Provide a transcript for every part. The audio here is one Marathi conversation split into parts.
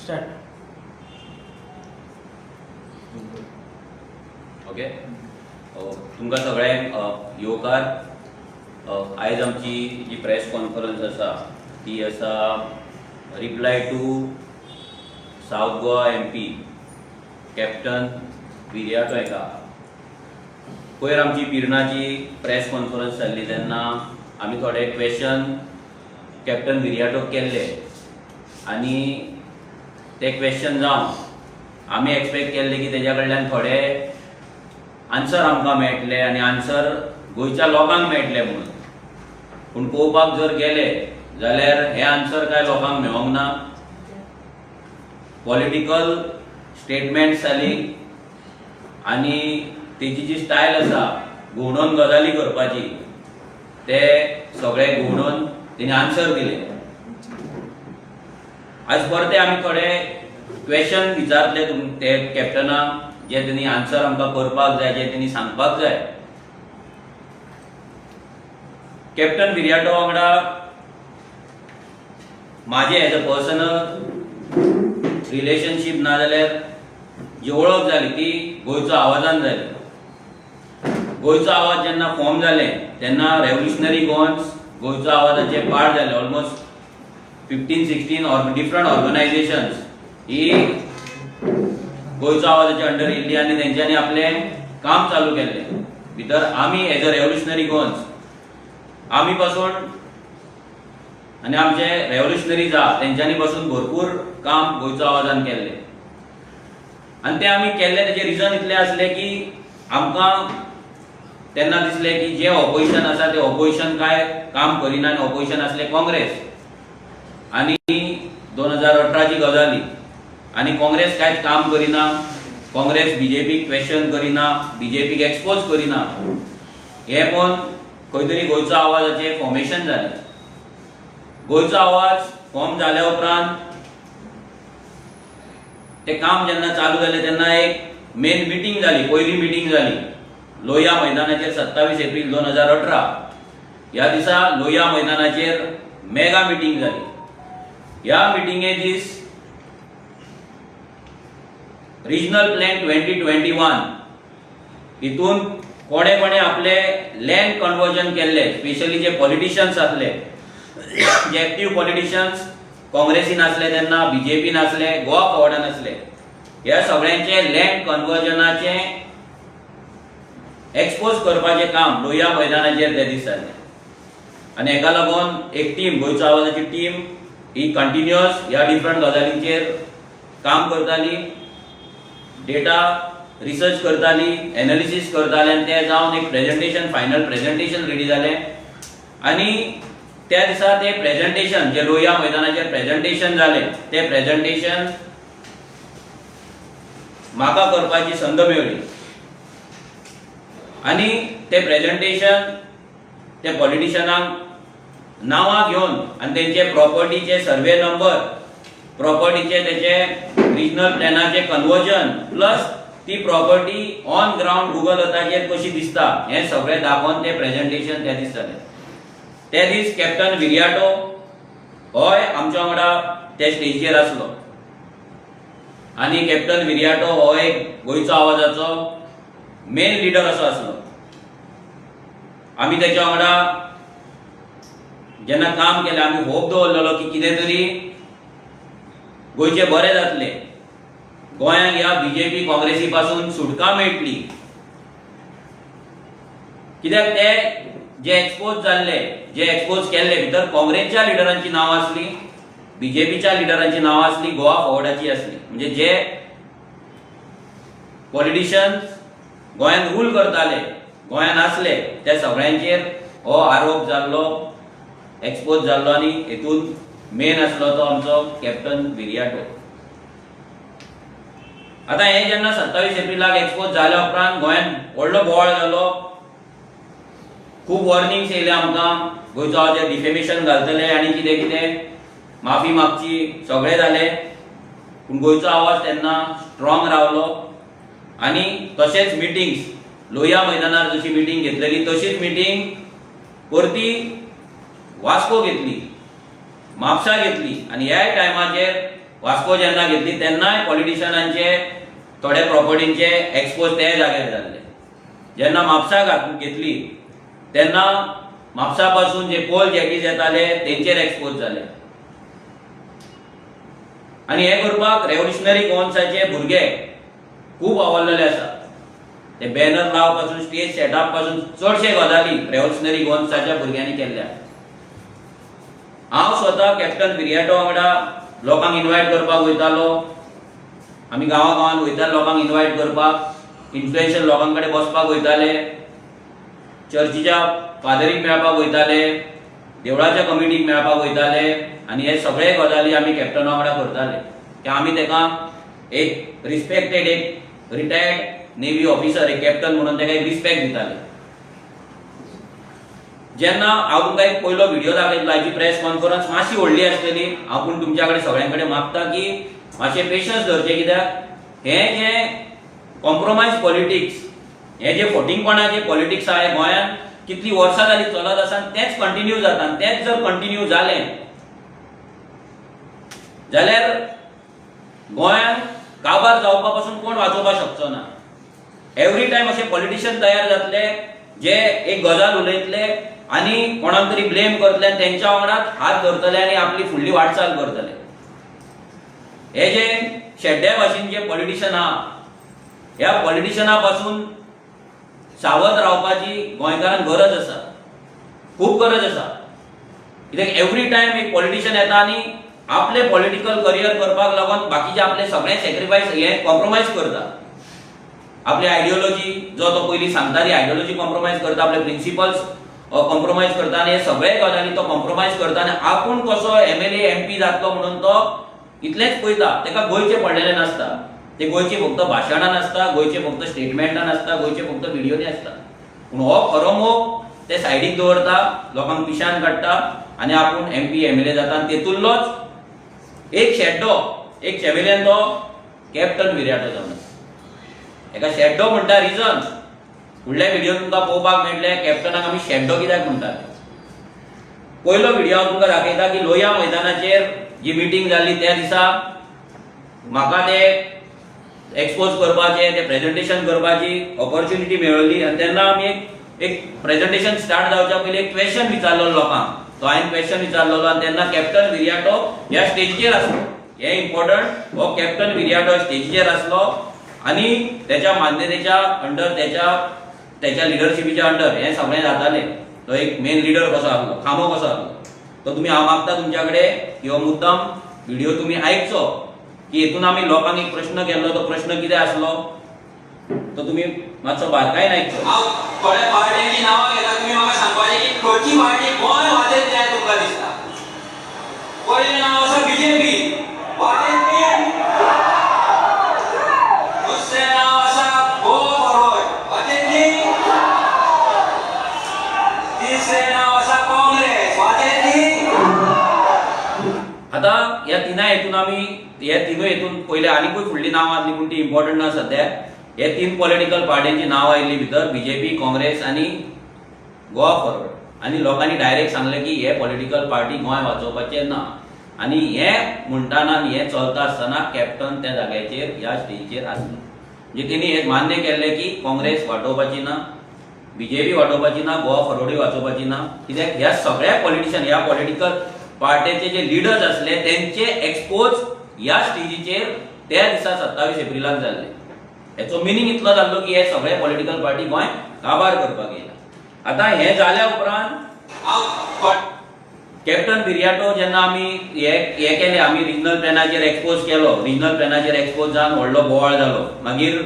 स्टार्ट. ओके. तुमकां सगळ्यांक येवकार. आयज आमची जी प्रेस कॉन्फरन्स आसा ती आसा reply to south Goa MP captain Viriato हेका. पयर आमची पिरणाची प्रेस कॉन्फरन्स जाल्ली तेन्ना आमी थोडे क्वेश्चन कॅप्टन विर्याटोक केल्ले आनी ते क्वेश्चन जावन आमी एक्सपेक्ट केल्ले की तेज्या कडल्यान थोडे आन्सर आमकां मेळटले आनी आन्सर गोंयच्या लोकांक मेळटले म्हणून. पूण पळोवपाक जर गेले जाल्यार हे आन्सर काय लोकांक मेळोंक ना. पॉलिटिकल स्टेटमेंट्स जाली आनी तेजी जी स्टायल आसा घुंवडोवन गजाली करपाची ते सगळे घुंवडोवन तेणी आन्सर दिले. आयज परते आमी थोडे क्वेश्चन विचारले ते कॅप्टनाक जे तेणी आन्सर आमकां करपाक जाय, जे तेणी सांगपाक जाय. कॅप्टन विर्याटो वांगडा म्हाजे एज अ पर्सनल रिलेशनशीप ना जाल्यार जी वळख जाली ती गोंयचो आवाजान जाली. गोंयचो आवाज जेन्ना फॉर्म जाले तेन्ना रेव्होल्युशनरी गोंयचो आवाजाचे पार्ट जाले. ऑलमोस्ट 15-16 डिफरंट ऑर्गनायझेशन्स ही गोंयचो आवाजाच्या अंडर येयल्ली आनी तेंच्यांनी आपलें काम चालू केल्लें. भितर आमी एज अ रेव्होल्युशनरी गोन्स आमी पासून आनी आमचे रेव्होल्युशनरीज आहा तेंच्यांनी पासून भरपूर काम गोंयचो आवाजान केल्लें. आनी तें आमी केल्लें तेजें रिजन इतलें आसलें की आमकां तेन्ना दिसलें की जे ऑपोजिशन आसा ते ऑपोजिशन काय काम करिना आनी ऑपोजिशन आसलें काँग्रेस. आनी 2018 ची गजाली आनी काँग्रेस कांयच काम करिना. काँग्रेस बीजेपीक क्वेश्चन करिना, बीजेपीक एक्सपोज करिना. हे पळोवन खंय तरी गोंयचो आवाजाचें फॉर्मेशन जालें. गोंयचो आवाज फॉर्म जाल्या उपरांत तें काम जेन्ना चालू जालें तेन्ना एक मेन मिटींग जाली, पयली मिटींग जाली लोहिया मैदानाचेर 27 एप्रील 2018. ह्या दिसा लोहिया मैदानाचेर मेगा मिटींग जाली. ह्या मिटिंगे दीस रिजनल प्लॅन 2021 हितून कोणे कोणे आपले लँड कन्वर्जन केल्ले, स्पेशली जे पॉलिटिशियन्स आसले, जे एक्टिव्ह पॉलिटिशियन्स काँग्रेसीन आसले तेन्ना, बीजेपीन आसले, गोवा फॉर्वर्डान आसले, ह्या सगळ्यांचे लँड कन्वर्जनाचे एक्सपोज करपाचें काम लोहिया मैदानाचेर ते दीस जालें. आनी हेका लागून एक टीम, गोंयचो आवाजाची टीम ही कंटिन्युअस ह्या डिफरंट गजालींचेर काम करताली, डेटा रिसर्च करताली, एनालिसीस करताले आनी ते जावन एक प्रेजेंटेशन, फायनल प्रेजेंटेशन रेडी जालें. आनी त्या दिसा ते प्रेजेंटेशन जे लोहिया मैदानाचेर प्रेजेंटेशन जालें ते प्रेजेंटेशन म्हाका करपाची संद मेळ्ळी. आनी ते प्रेजेंटेशन ते पॉलिटिशियनांक नांवां घेवन आनी तेंचे प्रॉपर्टीचे सर्वे नंबर, प्रॉपर्टीचे तेचे रिजनल प्लॅनाचे कन्वर्जन, प्लस ती प्रॉपर्टी ऑन ग्राउंड गुगल अर्थाचेर कशी दिसता हें सगळें दाखोवन तें प्रेजेंटेशन त्या दीस जालें. ते दीस कॅप्टन विर्याटो होय आमच्या वांगडा त्या स्टेजीचेर आसलो. आनी कॅप्टन विर्याटो हो एक गोंयचो आवाजाचो मेन लिडर असो आसलो. आमी तेच्या वांगडा जेन्ना काम केलें आमी होप दवरलेलो की कितें तरी गोंयचें बरें जातलें, गोंयांक ह्या बीजेपी काँग्रेसी पासून सुटका मेळटली. कित्याक ते जे एक्सपोज जाल्ले, जे एक्सपोज केल्ले भितर काँग्रेसच्या लिडरांची नांवां आसली, बीजेपीच्या लिडरांची नांवां आसली, गोवा फॉर्वर्डाची आसली. म्हणजे जे पॉलिटिशियन्स गोंयान रूल करताले, गोंयान आसले, त्या सगळ्यांचेर हो आरोप जाल्लो, एक्सपोज जाल्लो. आनी हेतून मेन आसलो तो आमचो कॅप्टन विर्याटो. आतां हे जेन्ना 27 एप्रिलाक एक्सपोज जाल्या उपरांत गोंयान व्हडलो बोवाळ जालो. खूब वॉर्निंग्स येयले आमकां, गोंयचो आवाज डिफेमेशन घालतले आनी कितें कितें माफी मागची, सगळें जालें. पूण गोंयचो आवाज तेन्ना स्ट्रॉंग रावलो. आनी तशेंच मिटिंग्स लोहिया मैदानार जशी मिटींग घेतलेली तशीच मिटींग परती वास्को घेतली, म्हापसा घेतली. आनी ह्या टायमाचेर वास्को जेन्ना घेतली तेन्नाय पॉलिटिशियनांचे थोडे प्रॉपर्टींचे एक्सपोज ते जाग्यार जाल्ले. जेन्ना म्हापसा घेतली तेन्ना म्हापसा पासून जे कोल जॅटीज येताले तेंचेर एक्सपोज जाले. आणि हे करपाक रेव्होल्युशनरी गोवन्साचे भुरगे खूप आवडलेले आसा. ते बॅनर लावपासून स्टेज सेटअप पासून चडशे गजाली रेव्होल्युशनरी गोवन्साच्या भुरग्यांनी केल्ल्या. हांव स्वता कॅप्टन विरियाटो वांगडा लोकांक इन्वायट करपाक वयतालो. आमी गांवांत वयताले लोकांक इन्वायट करपाक, इन्फ्लुएन्शियल लोकां कडेन बसपाक वयताले, चर्चीच्या फादरीक मेळपाक वयताले, देवळाच्या कमिटीक मेळपाक वयताले. आनी हे सगळे गजाली आमी कॅप्टना वांगडा करताले की आमी ताका एक रिस्पेक्टेड एक रिटायर्ड नेव्ही ऑफिसर एक कॅप्टन म्हणून ताका एक रिस्पेक्ट दिताले. जेन्ना हांव तुमकां एक पयलो व्हिडिओ दाखयतलो, हाची प्रेस कॉन्फरन्स मातशी व्हडली आसतली. हांव पूण तुमच्या कडेन सगळ्यां कडेन मागता की मातशे पेशन्स धरचे, कित्याक हे जे कॉम्प्रोमायज पॉलिटिक्स, हे जे फटींगपणाचे पॉलिटिक्स आहे गोंयांत कितली वर्सां जाली चलत आसा, तेच कंटिन्यू जाता. तेच जर कंटिन्यू जालें जाल्यार गोंयांत काबार जावपा पासून कोण वाचोवपाक शकचो ना. एवरी टायम अशे पॉलिटिशियन तयार जातले जे एक गजाल उलयतले आनी कोणाक तरी ब्लेम करतले, तेंच्या वांगडाच हात धरतले आनी आपली फुडली वाटचाल करतले. हे जे शेड्ड्या भाशेन जे पॉलिटिशियन आहा, ह्या पॉलिटिशियना पासून सावध रावपाची गोंयकारांक गरज आसा, खूप गरज आसा. कित्याक एवरी टायम एक पॉलिटिशियन येता आनी आपले पॉलिटिकल करियर करपाक लागून बाकीचे आपले सगळे सॅक्रिफायस हे कॉम्प्रोमायज करता. आपली आयडियोलॉजी जो तो पयलीं सांगता ती आयडियोलॉजी कॉम्प्रोमायज करता, आपले प्रिन्सिपल्स कॉम्प्रोमायज करता आनी हे सगळे गजाली तो कॉम्प्रोमायज करता. आनी आपूण कसो MLA MP जातलो म्हणून तो इतलेंच पळयता. ताका गोंयचे पडलेले नासता. ते गोंयचे फक्त भाशणां नासता, गोंयचे फक्त स्टेटमेंटां नासता, गोंयचे फक्त व्हिडिओनी आसता. पूण हो खरो मोग ते सायडीक दवरता, लोकांक पिशान काडटा आनी आपूण MP MLA जाता. आनी तेतूंतलोच एक शेड्डो, एक चॅम्पियन तो कॅप्टन विरियाटो जावन आसा. हेका शेड्डो म्हणटा रिजन फुडल्या व्हिडिओन तुमकां पळोवपाक मेळटले कॅप्टनाक आमी शेड्डो कित्याक म्हणटाले. पयलो व्हिडिओ हांव तुमकां दाखयता की लोहिया मैदानाचेर जी मिटींग जाल्ली त्या दिसा म्हाका ते एक्सपोज करपाचे, ते प्रेझेंटेशन करपाची ऑपॉर्च्युनिटी मेळ्ळी. आनी तेन्ना आमी एक प्रेझेंटेशन स्टार्ट जावच्या पयलीं एक क्वेश्चन विचारलो लोकांक. तो हांवें क्वेश्चन विचारलेलो आनी तेन्ना कॅप्टन विरियाटो ह्या स्टेजीचेर आसलो. हे इम्पॉर्टंट, हो कॅप्टन विरियाटो स्टेजीचेर आसलो आनी तेच्या मान्यतेच्या अंडर, तेच्या लिडरशिपीच्या अंडर हे सगळें जातालें. तो एक मेन लिडर कसो आसलो, खामो कसो आसलो. तो तुमी हांव मागता तुमच्या कडेन की हो मुद्दाम व्हिडिओ तुमी आयकचो की हेतून आमी लोकांक एक प्रश्न केल्लो. तो प्रश्न कितें आसलो तो तुमी मातसो बारकायेन आयकचो. हांव थोड्या पार्ट्यांची नांवां घेता, तुमी म्हाका सांगपाचें की खंयची पार्टी गोंय वाजयत जाय तुमकां दिसता. पयलें नांव आसा BJP, वाजयतली. दुसरें नांव आसा गोवा फॉरवर्ड, वाजयतली. तिसरें नांव आसा काँग्रेस, वाजयतली. आता ह्या तिनाय हेतून आमी हे तिनूय हेतून पयले आनीकूय फुडलीं नांवां आसलीं पूण ती इम्पॉर्टंट ना सद्या. हे तीन पॉलिटिकल पार्टींची नांवां आयिल्ली भितर BJP, काँग्रेस आनी गोवा फॉरवर्ड. आनी लोकांनी डायरेक्ट सांगलें की हे पॉलिटिकल पार्टी गोंय वाचोवपाचे ना. आनी हे म्हणटाना आनी हे चलता आसतना कॅप्टन त्या जाग्याचेर ह्या स्टेजीचेर आसलो. म्हणजे तेणी हे मान्य केल्लें की काँग्रेस वाटोवपाची ना, BJP वाटोवपाची ना, गोवा फॉरवर्डूय वाचोवपाची ना. कित्याक ह्या सगळ्या पॉलिटिशियन, ह्या पॉलिटिकल पार्टीचे जे लिडर्स आसले तेंचे एक्सपोज ह्या स्टेजीचेर त्या दिसा 27 एप्रिलाक जाल्ले. हेचो मिनींग इतलो जाल्लो की हे सगळे पॉलिटिकल पार्टी गोंय काबार करपाक येयला. आता हे जाल्या उपरांत कॅप्टन विरियाटो जेन्ना आमी हे केले, आमी रिजनल प्लॅनाचेर एक्सपोज केलो, रिजनल प्लॅनाचेर एक्सपोज जावन व्हडलो बोवाळ जालो. मागीर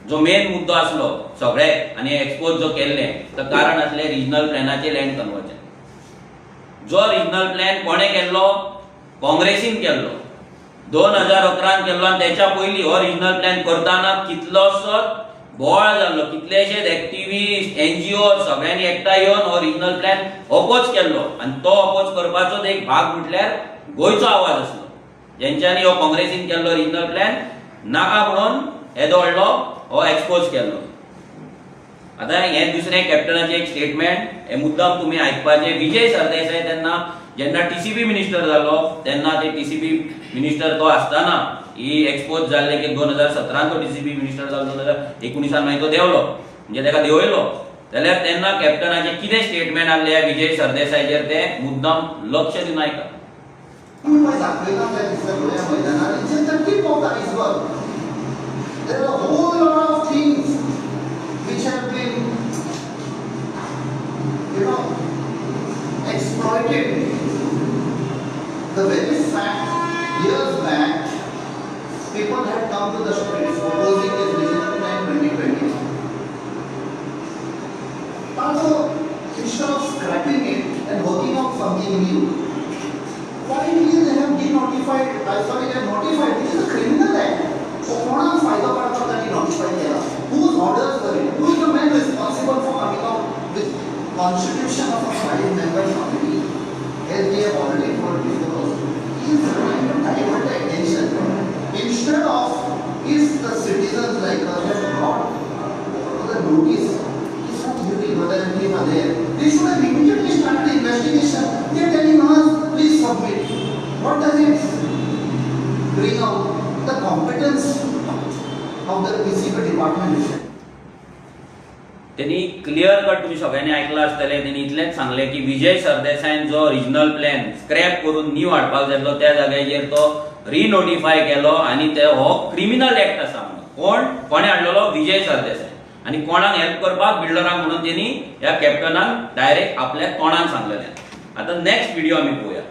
जो मेन मुद्दो आसलो सगळे आनी एक्सपोज जो केल्ले तर कारण आसलें रिजनल प्लॅनाचें लँड कन्वर्जन. जो रिजनल प्लॅन कोणे केल्लो? काँग्रेसीन केल्लो. 2011 केल्लो. आनी तेच्या पयलीं हो रिजनल प्लॅन करताना कितलोसोच बोवाळ जाल्लो. कितलेशेच एक्टिव्हिस्ट, NGO सगळ्यांनी एकठांय येवन हो रिजनल प्लॅन ऑपोज केल्लो. आनी तो ऑपोज करपाचो एक भाग म्हटल्यार गोंयचो आवाज आसलो, जेंच्यांनी हो काँग्रेसीन केल्लो रिजनल प्लॅन नाका म्हणून येदो व्हडलो हो एक्सपोज केल्लो. आता हे दुसरें कॅप्टनाचें एक स्टेटमेंट, हे मुद्दाम तुमी आयकपाचें. विजय सरदेसाय तेन्ना जेन्ना टीसीबी मिनिस्टर जालो तेन्ना ते टीसीबी मिनिस्टर तो आसतना ही एक्सपोज जाल्ले की 2017 तो टीसीबी मिनिस्टर जालो 2019 मागीर तो देंवलो म्हणजे तेका देंवयलो जाल्यार तेन्ना कॅप्टनाचे कितें स्टेटमेंट आसले विजय सरदेसायचेर ते मुद्दाम लक्ष दिवन आयका. There are a whole lot of things which have been, exploited. The very fact, years back, people had come to the streets opposing this Regional Plan 2020. Also, instead of scrapping it and working on something new, finally they have denotified, they have notified, this is a criminal act. कोणाक फायदा पडटा ताणी नोटिफाय केला. Whose orders were it? Who is the man responsible for coming out with constitution of a 5-member committee? As we have already told before, he is trying to divert the attention. Instead of, if the citizens like us have brought the notice, it's not irregularity are there. They should have immediately started the investigation. They are telling us, please submit. What does it bring out? The competence of the PCB department. त्यांनी क्लियर कट तुम्ही सगळ्यांनी ऐकलं आसतलें त्यांनी इतलेंच सांगले की विजय सरदेसायन जो रिजनल प्लॅन स्क्रॅप करून न्यू हाडपाक जाय त्या जाग्याचेर तो रिनोटिफाय केलो आणि ते हो क्रिमिनल ऍक्ट आसा म्हणून कोणे हाडलेलो विजय सरदेसाय आणि कोणाक हेल्प करपाक बिल्डरांक म्हणून त्यांनी ह्या कॅप्टनाक डायरेक्ट आपल्या तोंडान सांगलेलें. आता नेक्स्ट व्हिडिओ आमी पळोवया.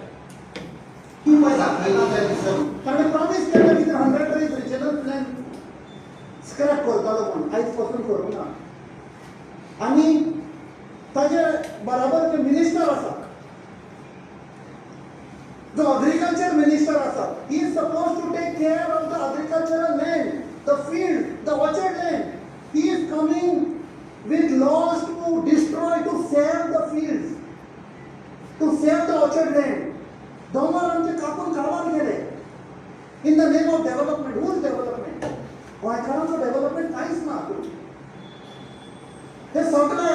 कारण प्रॉमिस केलं की 100 डेज रिजनल प्लॅन स्क्रॅप करतालो म्हणून आयज पासून करूं ना. आणि ताजे बराबर जे मिनिस्टर आसा जो एग्रीकल्चर मिनिस्टर आसा he is supposed to take care of the agricultural land, the field, the orchard land. He is coming with laws to destroy, to save the fields, to save the orchard land. दोंगर आमचे कापून काढून गेले in the name of development. Whose development? गोंयकारांचो डेव्हलपमेंट कांयच ना. हे सगळे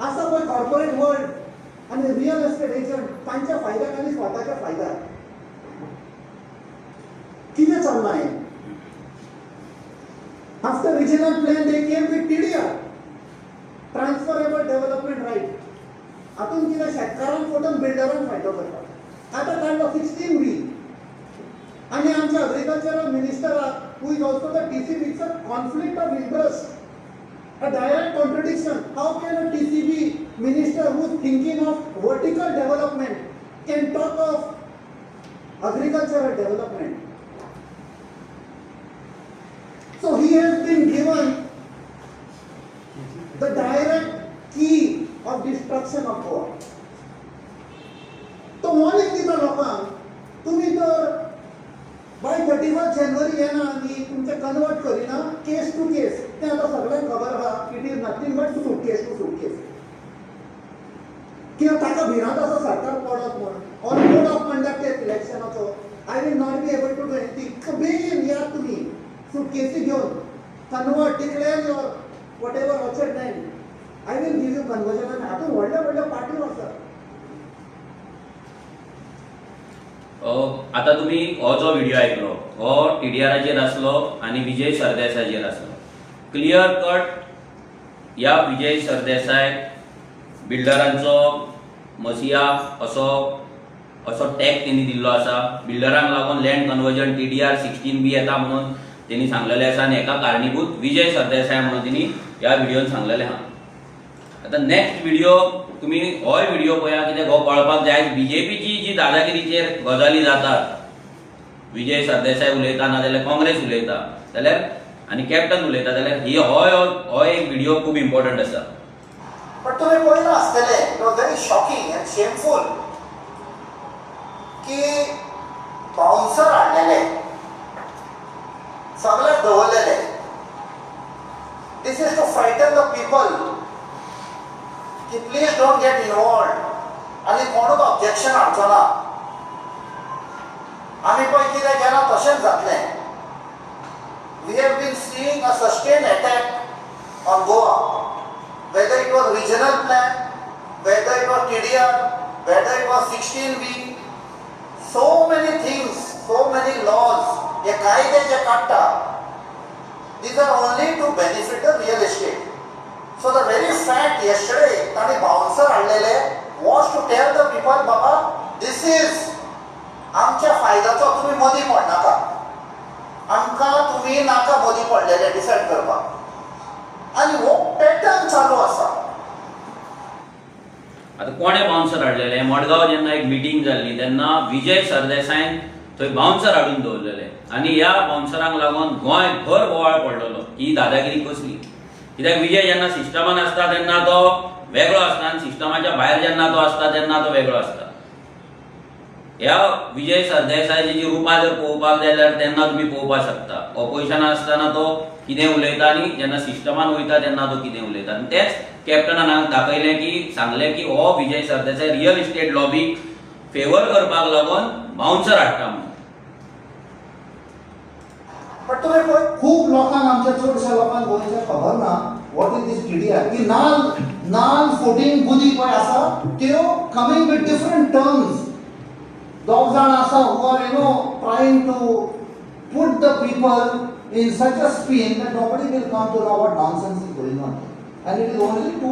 आसा पळय कॉर्पोरेट वर्ल्ड आणि रियल एस्टेट एजंट तांच्या फायद्याक आनी स्वताच्या फायद्याक कितें चल्लां हें? After regional plan they came with TDR, transferable development right. हातून कितें शेतकारांक फटोवन बिल्डरांक फायदो करता. आता काढलो 16B आणि आमच्या agricultural मिनिस्टराक who is also the TCB, it's a conflict of interest, a direct contradiction. How can a TCB minister who is thinking of vertical development can talk of agricultural development? So he has been given the direct key of destruction of Goa. तो वॉर्निंग दिता लोकांक, तुम्ही तर बाय 31 जानेवारी येना आणि तुमचे कन्वर्ट करिना केस टू केस. ते आता सगळ्यांक खबर आहा it is nothing but suitcase to suitcase. किंवा ताका भिरांत आसा सरकार पडत म्हणून ऑन कोड ऑफ कंडक्ट इलेक्शनाचो I will not be able to do anything. बेगीन या तुम्ही सूटकेसी घेवन convert declare your whatever orchard land. I will give you conversion. हातून व्हडल्या व्हडल्या पार्टी आसात. आता तुम्ही हो जो व्हिडिओ ऐकलो हो TDRचेर आसलो आणि विजय सरदेसायचेर आसलो. क्लियर कट या विजय सरदेसाय बिल्डरांचो मसिया असो टॅग त्यांनी दिल्लो आसा. बिल्डरांक लागून लँड कन्वर्जन TDR 16B येता म्हणून त्यांनी सांगलेले आसा आणि एका कारणीभूत विजय सरदेसाय म्हणून त्यांनी ह्या व्हिडिओन सांगलेले आहा. आता नेक्स्ट व्हिडिओ तुम्ही हो व्हिडिओ पळया कित्याक हो कळपाक जाय BJPची जी दादागिरीचेर गजाली जातात, विजय सरदेसाय उलयता ना जाल्यार काँग्रेस उलयता जाल्यार आनी कॅप्टन उलयता जाल्यार ही हो एक व्हिडिओ खूब इम्पॉर्टंट आसा. पण तुम्ही पळयला आसतले it was very shocking and shameful की बाउन्सर हाडलेले सगळ्याक दवरलेले. This is to frighten the people की प्लीज डोंट गेट इन्वॉल्व आणि कोणूच ऑब्जेक्शन हाडचो ना. आमी पळय कितें केलां तशेंच जातलें. We have been seeing a sustain attack on Goa, whether it was regional plan, whether it was TDR, whether it was 16B, so many things, so many laws, हे कायदे जे काढता, these are only to benefit the real estate. So the very fact yesterday ताणी bouncer आणलेले was to tell the people, बाबा, this is आमच्या फायद्याचो तुम्ही मदी पड नाका, आमकां तुम्ही नाका मदी पडलेले डिसाइड करपाक. आणि हो पॅटर्न चालू आसा. आता कोणे बाउन्सर हाडलेले? मडगांव जेन्ना एक मिटींग जाल्ली तेन्ना विजय सरदेसायन थंय बाउन्सर हाडून दवरलेले आनी ह्या बाउन्सरांक लागून गोंय भर बोवाळ पडलेलो की दादागिरी कसली. कित्याक विजय जेन्ना सिस्टमान आसता तेन्ना तो वेगळो आसता आनी सिस्टमाच्या भायर जेन्ना तो आसता तेन्ना तो वेगळो आसता. ह्या विजय सरदेसायची जी रुपां जर पळोवपाक जाय जाल्यार तेन्ना तुमी पळोवपाक शकता. ऑपोजिशनान आसतना तो कितें उलयता आनी जेन्ना सिस्टमान वयता तेन्ना तो कितें उलयता. आनी तेच कॅप्टनान हांगा दाखयलें की सांगलें की हो Vijay Sardesai real estate लॉबीक favour करपाक लागून बाउन्सर हाडटा म्हणून. पण तुम्ही खूप लोकांक आमच्या चडशा लोकांक गोंयच्या खबर ना वॉट इज दिस TDR की नाल 14 बुदी पळय आसा त्यो कमिंग विथ डिफरंट टर्म्स. दोग जाण आसा who are trying to put the people in such a spin that nobody will come to know what nonsense is going on. And it is only to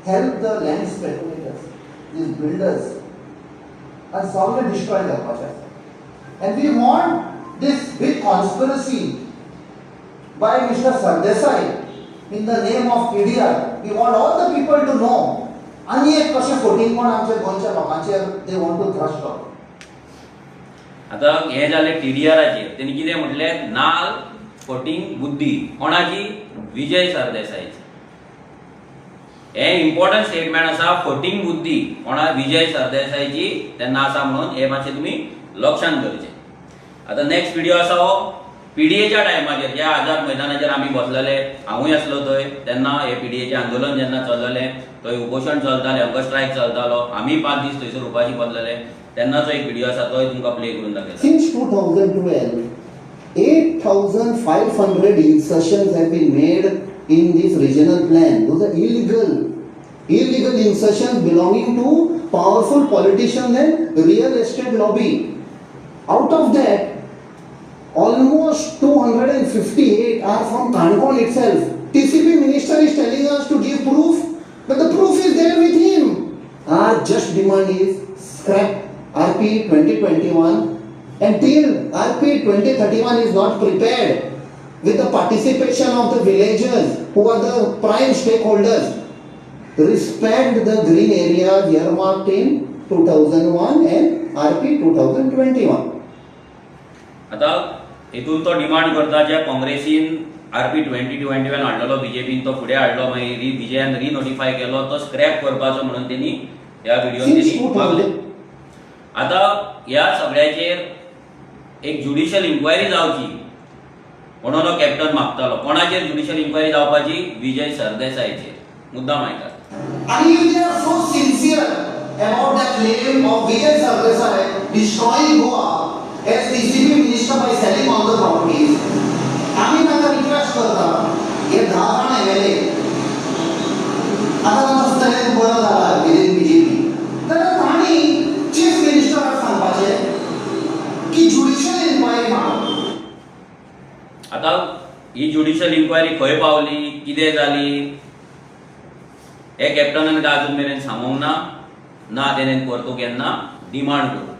help the land speculators, these builders, and solely destroy their project. And we want this big conspiracy by Mr. Sardesai in the name of TDR. We want all the people to know. आणि एक कशें फोटींग कोण आमच्या गोंयच्या लोकांचेर they want to thrust out. आता हे जालें TDRचेर. तेणी कितें म्हटलें? नाल फोटींग बुद्धी कोणाची? विजय सरदेसायची. हे इम्पॉर्टंट स्टेटमेंट आसा. फोटींग बुद्धी कोणा? विजय सरदेसायची तेन्ना आसा म्हणून हे मातशें तुमी लक्षांत दवरचें. आता नेक्स्ट व्हिडिओ आसा हो PDAच्या टायमाचेर. ह्या आझाद मैदानाचेर आमी बसलेले, हांवूय आसलो थंय तेन्ना हे PDAचें आंदोलन जेन्ना चललेलें, थंय उपोशण चलतालें, हंगर स्ट्रायक चलतालो, आमी 5 दीस थंयसर उपाशी बसलेले, तेन्नाचो एक व्हिडिओ आसा तो तुमकां प्ले करून दाखयता. Since 2012, 8,500 insertions have been made in this regional plan. Those are illegal insertions belonging to powerful politicians and real estate lobby. Out of that, almost 258 are from Kankon itself. TCP minister is telling us to give proof, but the proof is there with him. Our just demand is scrap RP 2021 until RP 2031 is not prepared with the participation of the villagers who are the prime stakeholders. Respect the green areas earmarked in 2001 and RP 2021. आता हेतून तो डिमांड करता ज्या काँग्रेसीन RP 2021 हाडलेलो, BJPन तो फुडें हाडलो, मागीर विजयान रिनोटिफाय केलो, तो स्क्रॅप करपाचो म्हणून तेणी ह्या व्हिडिओन तेणी मागले. आता ह्या सगळ्याचेर एक ज्युडिशियल इन्क्वायरी जावची म्हणून हो कॅप्टन मागतालो. कोणाचेर ज्युडिशियल इन्क्वायरी जावपाची? विजय सरदेसायचेर. मुद्दाम आयकात. And if they are so sincere about the claim of Vijay Sardesai destroying Goa as TCP minister by selling all the properties, आम्ही त्यांना रिक्वेस्ट करता हे 10 जाण MLA आता तांचो स्ट्रेंथ बरो जाला विदिन BJP, जाल्यार तांणी चीफ मिनिस्टराक सांगपाचें की ज्युडिशियल इन्क्वायरी माग. आता ही ज्युडिशियल इन्क्वायरी खंय पावली, कितें जाली, हे कॅप्टनान अजून मेरेन सांगूंक ना तेणेन परतो केन्ना डिमांड करूं.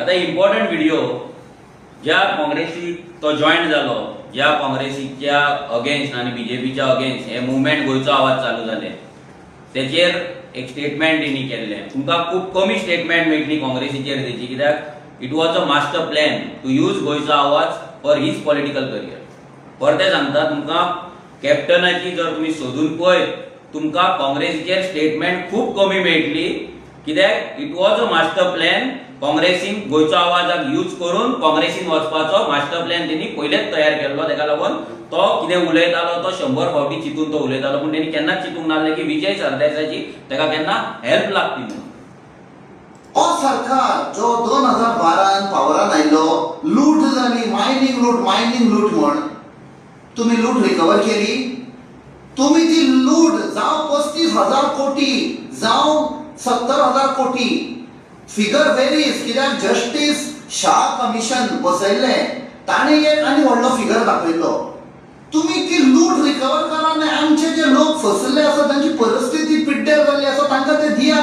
आता इम्पॉर्टंट व्हिडिओ ज्या काँग्रेसीक तो जॉईन जालो, ज्या काँग्रेसीच्या अगेन्स्ट आनी BJPच्या अगेन्स्ट हे मुवमेंट गोंयचो आवाज चालू जाले, तेचेर एक स्टेटमेंट तेणी केल्लें. तुमकां खूब कमी स्टेटमेंट मेळटली काँग्रेसीचेर तेची, कित्याक it was a master plan to use गोंयचो आवाज फॉर हीज पॉलिटिकल करियर. परते सांगता तुमकां कॅप्टनाची जर तुम्ही सोदून पळयत, तुमकां काँग्रेसीचेर स्टेटमेंट खूब कमी मेळटली, कित्याक it was a master plan. काँग्रेसीन गोंयचो आवाजाक यूज करून काँग्रेसीन वचपाचो मास्टर प्लॅन तेणी पयलेच तयार केल्लो. ताका लागून तो कितें उलयतालो तो 100 फावटी चिंतून तो उलयतालो, पूण तेणी केन्नाच चिंतूंक नासलें की विजय सरदेसायची ताका केन्ना हेल्प लागतली म्हणून. हो सरकार जो 2012 पावरान आयिल्लो, लूट जाली, मायनिंग लूट म्हण तुम्ही लूट रिकवर केली. तुम्ही ती लूट जावं 35,000 कोटी जावं 70,000 कोटी फिगर वेरीज कित्याक जस्टीस शाह कमिशन बसयल्लें ताणें एक आनी व्हडलो फिगर दाखयलो. तुम्ही ती लूट रिकवर करा आनी आमचे जे लोक फसले आसा तांची परिस्थिती पिड्ड्यार जाल्ली आसा तांकां ते दिया.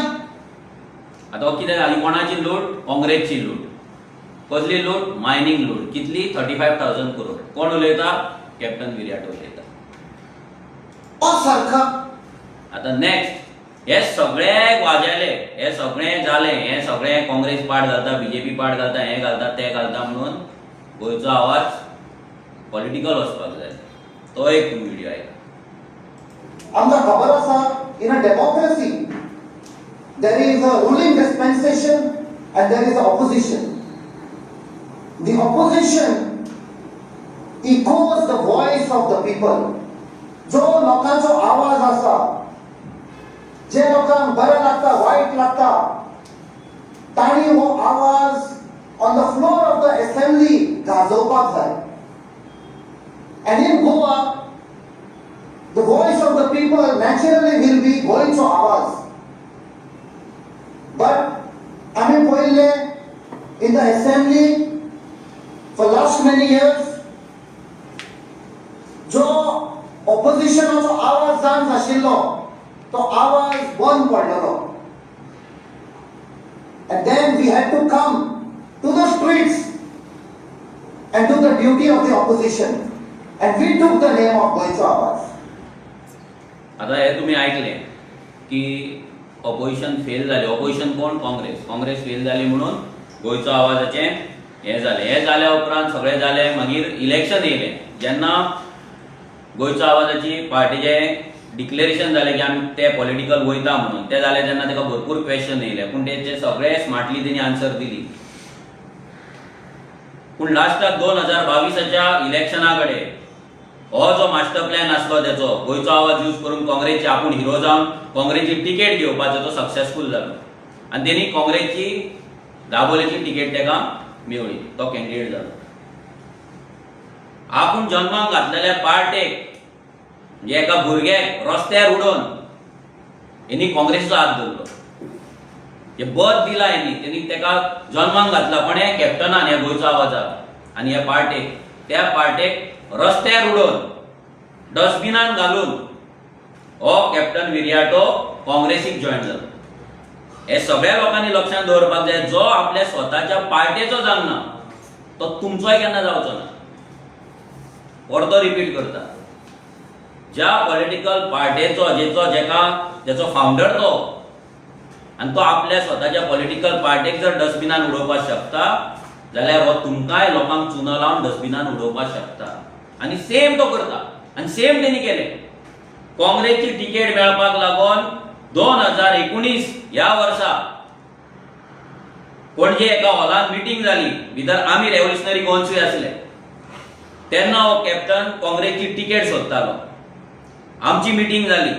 आता हो कितें जाली? कोणाची लूट? काँग्रेसची लूट. कसली लूट? मायनिंग लूट. कितली? 35,000 करोड. कोण उलयता? कॅप्टन विराटो उलयता. सारखा आता नेक्स्ट हे सगळे वाजयले, हे सगळे जाले, हे सगळे काँग्रेस पाड घालता, बीजेपी पाड घालता, हे घालता ते घालता म्हणून गोंयचो आवाज पॉलिटिकल वचपाक जाय. तो एक व्हिडिओ आहे. आमकां खबर आसा in a democracy there is a ruling dispensation and there is the opposition. The opposition echoes the voice of the people. जो लोकांचो आवाज आसा, जे लोकांक बरें लागता, वायट लागता, तांणी हो आवाज on the floor of the assembly गाजोवपाक जाय. And in Goa, the voice of the people naturally will be गोंयचो आवाज. But आमी पळयले in the assembly for last many years जो oppositionाचो आवाज जावन आशिल्लो तो आवाज बंद पडलेलो. And then we had to come to the streets and do the duty of the opposition. And we took the name of गोंयचो आवाज. आता हे तुम्ही ऐकले की ऑपोजिशन फेल झाले. ऑपोजिशन कोण? काँग्रेस. काँग्रेस फेल झाली म्हणून गोंयचो आवाजाचे हे झाले. हे जाल्या उपरांत सगळे जाले. मागीर इलेक्शन येयले. जेन्ना गोंयचो आवाजाची पार्टीचे डिक्लेरेशन जालें की आमी ते पॉलिटिकल वयता म्हणून, ते जालें तेन्ना ताका भरपूर क्वेश्चन येयले, पूण तेचे सगळे स्मार्टली तेणी आन्सर दिली. पूण लास्टाक 2022च्या इलेक्शना कडेन हो जो मास्टर प्लॅन आसलो तेचो गोंयचो आवाज यूज करून काँग्रेसचे आपूण हिरो जावन काँग्रेसची तिकेट घेवपाचो तो सक्सेसफूल जालो. आनी तेणी काँग्रेसची दाबोलेची तिकेट ताका मेळ्ळी. तो कॅन्डिडेट जालो. आपूण जन्माक घातलेल्या पार्टेक म्हणजे एका भुरग्याक रस्त्यार उडोवन हेणी काँग्रेसचो हात धरलो. हे बद दिला हेणी. तेणी ताका जन्माक घातला कोणे? कॅप्टनान ह्या गोंयचो आवाजाक. आनी ह्या पार्टेक, त्या पार्टेक रस्त्यार उडोवन डस्टबिनान घालून हो कॅप्टन विराटो काँग्रेसीक जॉईन जालो. हे सगळ्या लोकांनी लक्षात दवरपाक जाय, जो आपल्या स्वताच्या पार्टेचो जावना तो तुमचोय केन्ना जावचो ना. परतो रिपीट करता, ज्या पॉलिटिकल पार्टेचो जेचो फाउंडर तो आनी तो आपल्या स्वताच्या पॉलिटिकल पार्टेक जर डस्टबिनान उडोवपाक शकता जाल्यार हो तुमकांय लोकांक चुनो लावन डस्टबिनान उडोवपाक शकता. आनी सेम तो करता. आनी सेम तेणी केलें. काँग्रेसची तिकेट मेळपाक लागून 2019 ह्या वर्सा पणजे एका हॉलांत मिटींग जाली. भितर आमी रेव्होल्युशनरी गोवन्सूय आसले. तेन्ना हो कॅप्टन काँग्रेसची तिकेट सोदतालो. आमची मिटींग जाली.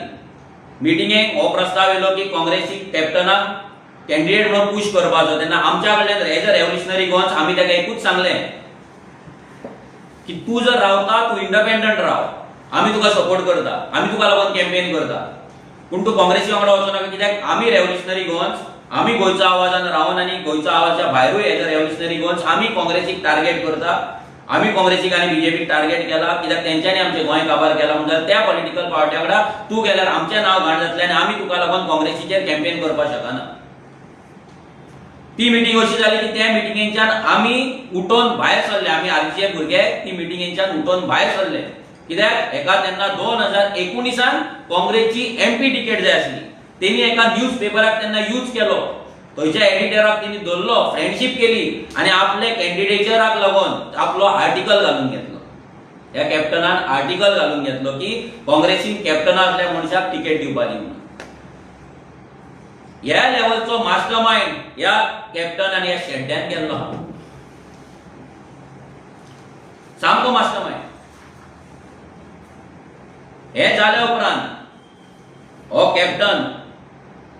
मिटींगेक हो प्रस्ताव येयलो की काँग्रेसी कॅप्टनाक कॅन्डिडेट म्हणून पुश करपाचो. तेन्ना आमच्या कडल्यान एज अ रेव्होल्युशनरी गोवन्स आमी ताका एकूच सांगलें की तूं जर रावता तूं इंडिपेंडंट राव, आमी तुका सपोर्ट करता, आमी तुका लागून कॅम्पेन करता, पूण तूं काँग्रेसी वांगडा वचो नाका. कित्याक आमी रेव्होल्युशनरी गोवन्स, आमी गोंयचो आवाजान रावन आनी गोंयचो आवाजाच्या भायरूय एज अ रेव्होल्युशनरी गोवन्स आमी काँग्रेसीक टार्गेट करता. आमी काँग्रेसीक आनी बीजेपीक टार्गेट केला कित्याक तेंच्यांनी आमचे गोंय काबार केला. म्हणजे त्या पॉलिटिकल पार्ट्या वांगडा तूं गेल्यार आमचें नांव घाण जातलें आनी आमी तुका लागून काँग्रेसीचेर कॅम्पेन करपाक शकना. ती मिटींग अशी जाली की त्या मिटींगेच्यान आमी उठोवन भायर सरले. आमी आरचे भुरगे ती मिटींगेच्यान उठोवन भायर सरले. कित्याक एका तेन्ना 2019 काँग्रेसची MP टिकेट जाय आसली. तेणी एका न्यूज पेपराक तेन्ना यूज केलो. थंयच्या एडिटराक तेणी धरलो, फ्रेंडशीप केली आनी आपले कॅन्डिडेचराक लागून आपलो आर्टिकल घालून घेतलो. ह्या कॅप्टनान आर्टिकल घालून घेतलो की काँग्रेसीन कॅप्टना असल्या मनशाक तिकेट दिवपाची म्हणून. ह्या लेवलचो मास्टर माइंड ह्या कॅप्टन आनी ह्या शेड्ड्यान केल्लो हा. सामको मास्टर माइंड. हे जाल्या उपरांत हो कॅप्टन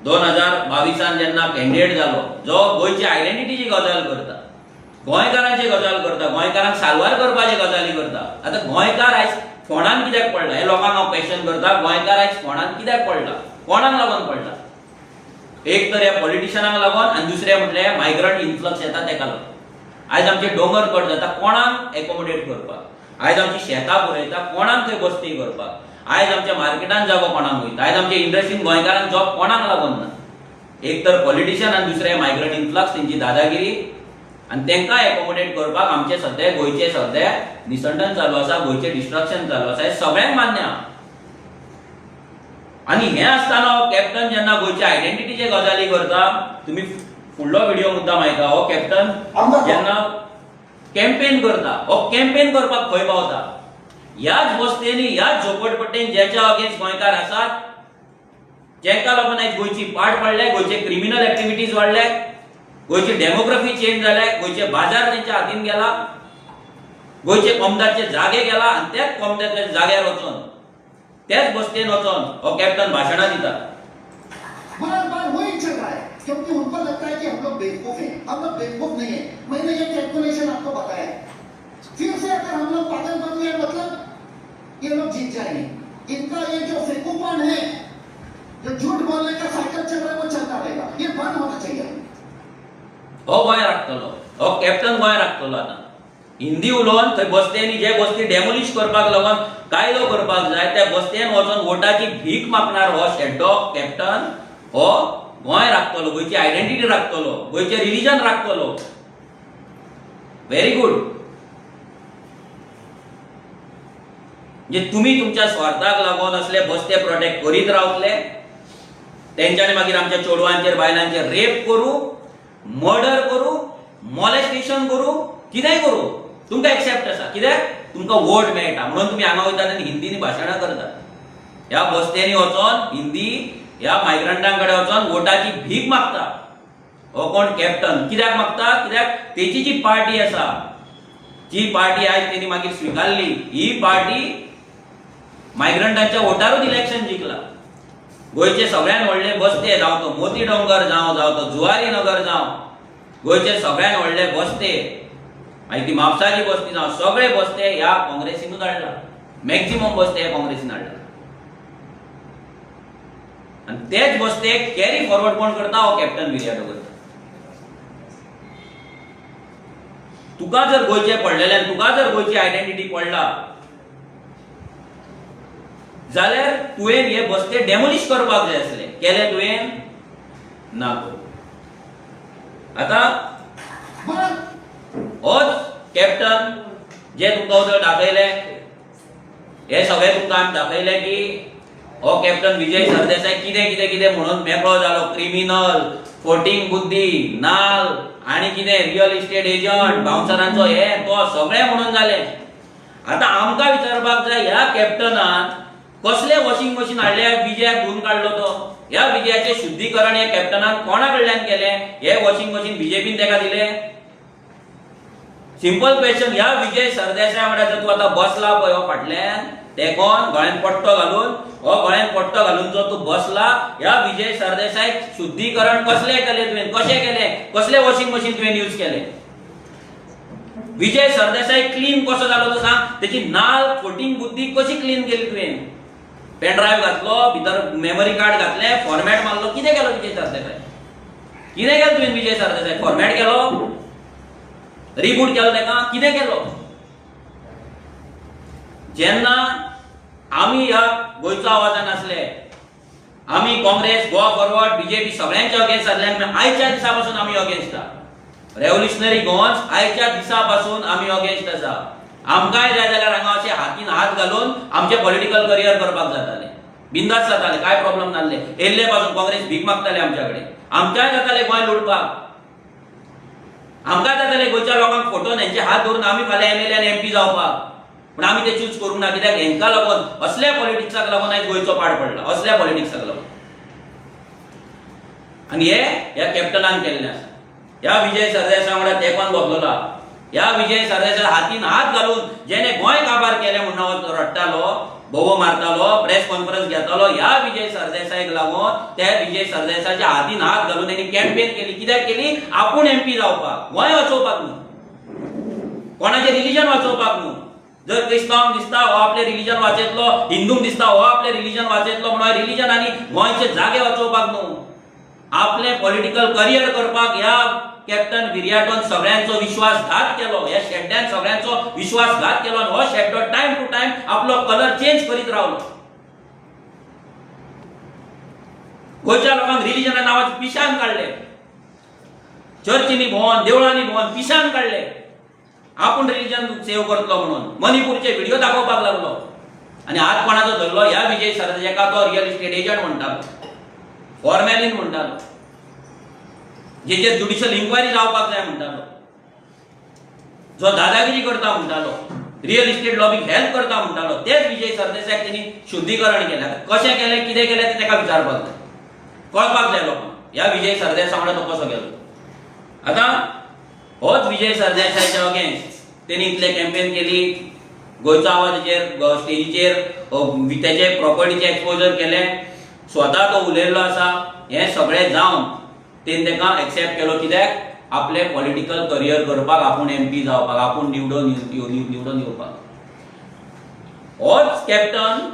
2022 जेन्ना कॅन्डिडेट जालो, जो गोंयची आयडेंटिटीची गजाल करता, गोंयकारांची गजाल करता, गोंयकारांक साल्वार करपाची गजाली करता. आतां गोंयकार आयज फोंडान कित्याक पडला हे लोकांक हांव क्वेश्चन करता. गोंयकार आयज फोंडान कित्याक पडला? कोणाक लागून पडला? एक तर ह्या पॉलिटिशियनांक लागून आनी दुसरें म्हटल्यार मायग्रंट इन्फ्लक्स येता तेका लागून. आयज आमचे दोंगर कट जाता कोणाक एकोमोडेट करपाक, आयज आमची शेतां पुरयता कोणाक थंय बस्ती करपाक, आयज आमच्या मार्केटान जागो कोणाक वयता, आयज आमच्या इंडस्ट्रीन गोंयकारांक जॉब कोणाक लागून ना. एक तर पॉलिटिशियन आनी दुसरे मायग्रंट इन्फ्लक्स तेंची दादागिरी आनी तांकां एकोमोडेट करपाक आमचे सध्या गोंयचे सध्या निसंटन चालू आसा, गोंयचे डिस्ट्रक्शन चालू आसा, हें सगळ्यांक मान्य आहा. आनी हें आसतना हो कॅप्टन जेन्ना गोंयच्या आयडेंटिटीचे गजाली करता, तुमी फुडलो व्हिडिओ मुद्दाम आयका, हो कॅप्टन जेन्ना कॅम्पेन करता, हो कॅम्पेन करपाक खंय पावता, ह्याच बस्तेनी ह्याच झोपडपट्टेन ज्याच्या अगेन्स्ट गोंयकार आसात, जेका लागून आयज गोंयची पाड पडल्या, गोंयचे क्रिमिनल एक्टिविटीज वाडल्या, गोंयची डेमोग्राफी चेंज जाल्या, गोंयचे बाजार तेंच्या हातीन गेला, गोंयचे कोमदाचे जागे गेला आनी त्याच कोमदाच्या जाग्यार वचून त्याच बस्तेन वचून हो कॅप्टन भाशणां दिता. बार बार वही चल रहा है क्योंकि उनको लगता है कि हम लोग बेवकूफ हैं. हम लोग बेवकूफ नहीं है. मैंने ये कैलकुलेशन आपको बताया. फिर से अगर हम लोग पागल बन गए मतलब ये लोग जीत जाएंगे. इनका ये जो फेंकूपन है, जो झूठ बोलने का साइकिल चल रहा है, वो चलता रहेगा. ये बंद होना चाहिए. हो गोंय राखतलो, हो कॅप्टन गोंय राखतलो. आता हिंदी उलोवन थंय बस्तेनी जे बस्ती डेमोलिश करपाक लागून कायदो करपाक जाय त्या बस्तेन वचून वोटाची भीक मागणार हो शेड्डो कॅप्टन हो गोंय राखतलो, गोंयची आयडेंटिटी राखतलो, गोंयचे रिलीजन राखतलो. Very good. जे तुम्ही तुमच्या स्वार्थाक लागून असले बस्ते प्रोटेक्ट करीत रावतले, तेंच्यानी मागीर आमच्या चेडवांचेर बायलांचेर रेप करू, मर्डर करू, मॉलेस्टेशन करू, कितेंय करू, तुमकां एक्सेप्ट आसा. कित्याक तुमकां वोट मेळटा म्हणून तुमी हांगा वयतात आनी हिंदीनी भाशणां करतात. ह्या बस्तेनी वचोन हिंदी ह्या मायग्रंटां कडेन वचोन वोटाची भीक मागता. हो कोण कॅप्टन कित्याक मागता? कित्याक तेची जी पार्टी आसा, जी पार्टी आयज तेणी मागीर स्विकारली, ही पार्टी मायग्रंटांच्या वोटारूच इलेक्शन जिखला. गोंयचे सगळ्यान व्हडले बस्ते, जावं तो मोती डोंगर जावं तो जुवारी नगर जावं, गोंयचे सगळ्यान व्हडले बस्ते, मागीर ती म्हापसाची बस्ती जावं, सगळे बस्ते ह्या काँग्रेसीनूच हाडला. मॅक्झिमम बस्ते ह्या काँग्रेसीन हाडला. आनी तेच बस्ते कॅरी फॉरवर्ड कोण करता? हो कॅप्टन विर्याटो करता. तुका जर गोंयचे पडलेले, तुका जर गोंयची आयडेंटिटी पडला जाल्यार तुवें हे बस्ते डेमोलिश करपाक जाय आसले. केले तुवें? ना. आता होच कॅप्टन जे तुमकां उदक दाखयले, हे सगळे तुमकां आमी दाखयले की हो कॅप्टन विजय सरदेसाय कितें कितें कितें म्हणून मेकळो जालो. क्रिमिनल, फोटींग बुद्धी, नाल आनी कितें रियल इस्टेट एजंट, बाउन्सरांचो हे तो सगळें म्हणून जालें. आतां आमकां विचारपाक जाय, ह्या कॅप्टनान कसले वॉशिंग मशीन हाडले विजयाक धुवन काडलो तो? ह्या विजयाचे शुद्धीकरण हे कॅप्टनान कोणा कडल्यान केलें? हे वॉशिंग मशीन बीजेपीन तेका दिलें? Simple question. ह्या विजय सरदेसाय वांगडा तूं आतां बसला पळय हो फाटल्यान, ते कोण? गळ्यान पट्टो घालून, हो गळ्यान पट्टो घालून जो तूं बसला, ह्या विजय सरदेसाय शुद्धीकरण कसले केले तुवें? कशें केलें? कसले वॉशिंग मशीन तुवें यूज केलें? विजय सरदेसाय क्लीन कसो जालो तो सांग? तेची नाल, फोटींग बुद्धी कशी क्लीन केली तुवें? पेन ड्रायव्ह घातलो, भितर मेमरी कार्ड घातले, फॉर्मॅट मारलो, कितें केलो विजय सरदेसाय? कितें केलें तुवें विजय सरदेसाय? फॉर्मॅट केलो? रिबूट केलो तेका? कितें केलो? जेन्ना आमी ह्या गोंयचो आवाजान आसले, आमी काँग्रेस, गोवा फॉरवर्ड, बीजेपी सगळ्यांचे अगेन्स्ट आसले. आयच्या दिसा पासून आमी अगेन्स्ट आहा. रेव्होल्युशनरी गोवन्स आयच्या दिसा पासून आमी अगेन्स्ट आसा. आमकांय जाय जाल्यार हांगा अशें हातीन हात घालून आमचे पॉलिटिकल करियर करपाक जाताले, बिंदास जाताले, काय प्रॉब्लेम नासले. येयल्ले पासून काँग्रेस भीक मागताले आमच्या कडेन. आमकांय जाताले गोंय लुटपाक, आमकांय जाताले गोंयच्या लोकांक फोटोन हेंचे हात धरून आमी फाल्यां एमएलए आनी एमपी जावपाक. पूण आमी ते चूज करूंक ना. कित्याक हेंका लागून, असल्या पॉलिटिक्साक लागून आयज गोंयचो पाड पडला, असल्या पॉलिटिक्साक लागून. आनी हे ह्या कॅप्टनान केल्लें आसा. ह्या विजय सरदेसाय वांगडा तेंकोन बसलोला. ह्या विजय सरदेसाय हातीन हात घालून जेणे गोंय काबार केलें म्हणून रडटालो, बोबो मारतालो, प्रेस कॉन्फरन्स घेतालो, ह्या विजय सरदेसायक लागून त्या विजय सरदेसायच्या हातीन हात घालून तेणी कॅम्पेन केली. कित्याक केली? आपूण एमपी जावपाक, गोंय वाचोवपाक न्हू, कोणाचें रिलीजन वाचोवपाक न्हू. जर क्रिस्तांवांक दिसता हो आपले रिलीजन वाचयतलो, हिंदूंक दिसता हो आपले रिलीजन वाचयतलो म्हणून रिलीजन आनी गोंयचे जागे वाचोवपाक न्हू. आपले पॉलिटिकल करियर करपाक ह्या कॅप्टन विर्याटोन सगळ्यांचो विश्वासघात केलो, ह्या शेड्ड्यान सगळ्यांचो विश्वासघात केलो आणि हो शेड्डो टाइम टू टाइम आपलो कलर चेंज करीत रावलो. गोंयच्या लोकांक रिलिजना नावाचे पिशान काढले, चर्चींनी भोवन देवळांनी भोवन पिशान काढले. आपूण रिलिजन सेव करतलो म्हणून मणिपूरचे व्हिडिओ दाखोवपाक लागलो आणि हात कोणाचो धरलो ह्या विजय सरदेसाय, जेका तो रियल इस्टेट एजंट म्हणटालो, फॉर्मॅलिन म्हणटालो, जेचेर ज्युडिशियल इन्क्वायरी जावपाक जाय म्हणटालो, जो दादागिरी करता म्हणटालो, रियल इस्टेट लॉबीक हेल्प करता म्हणटालो, तेच विजय सरदेसायाक तेणी शुद्धीकरण केलें. कशें केलें, कितें केलें तें ताका विचारपाक जाय, कळपाक जाय लोकांक ह्या विजय सरदेसाय वांगडा तो कसो गेलो. आतां होच विजय सरदेसायाच्या अगेन्स्ट तेणी इतले कॅम्पेन केली, गोंयचो आवाजाचेर स्टेजीचेर तेचे प्रॉपर्टीचे एक्सपोजर केलें, स्वता तो उलयल्लो आसा. हें सगळें जावन तेणी ताका एक्सेप्ट केलो. कित्याक, आपले पॉलिटिकल करियर करपाक, आपूण MP जावपाक, आपूण निवडून येवपाक. होच कॅप्टन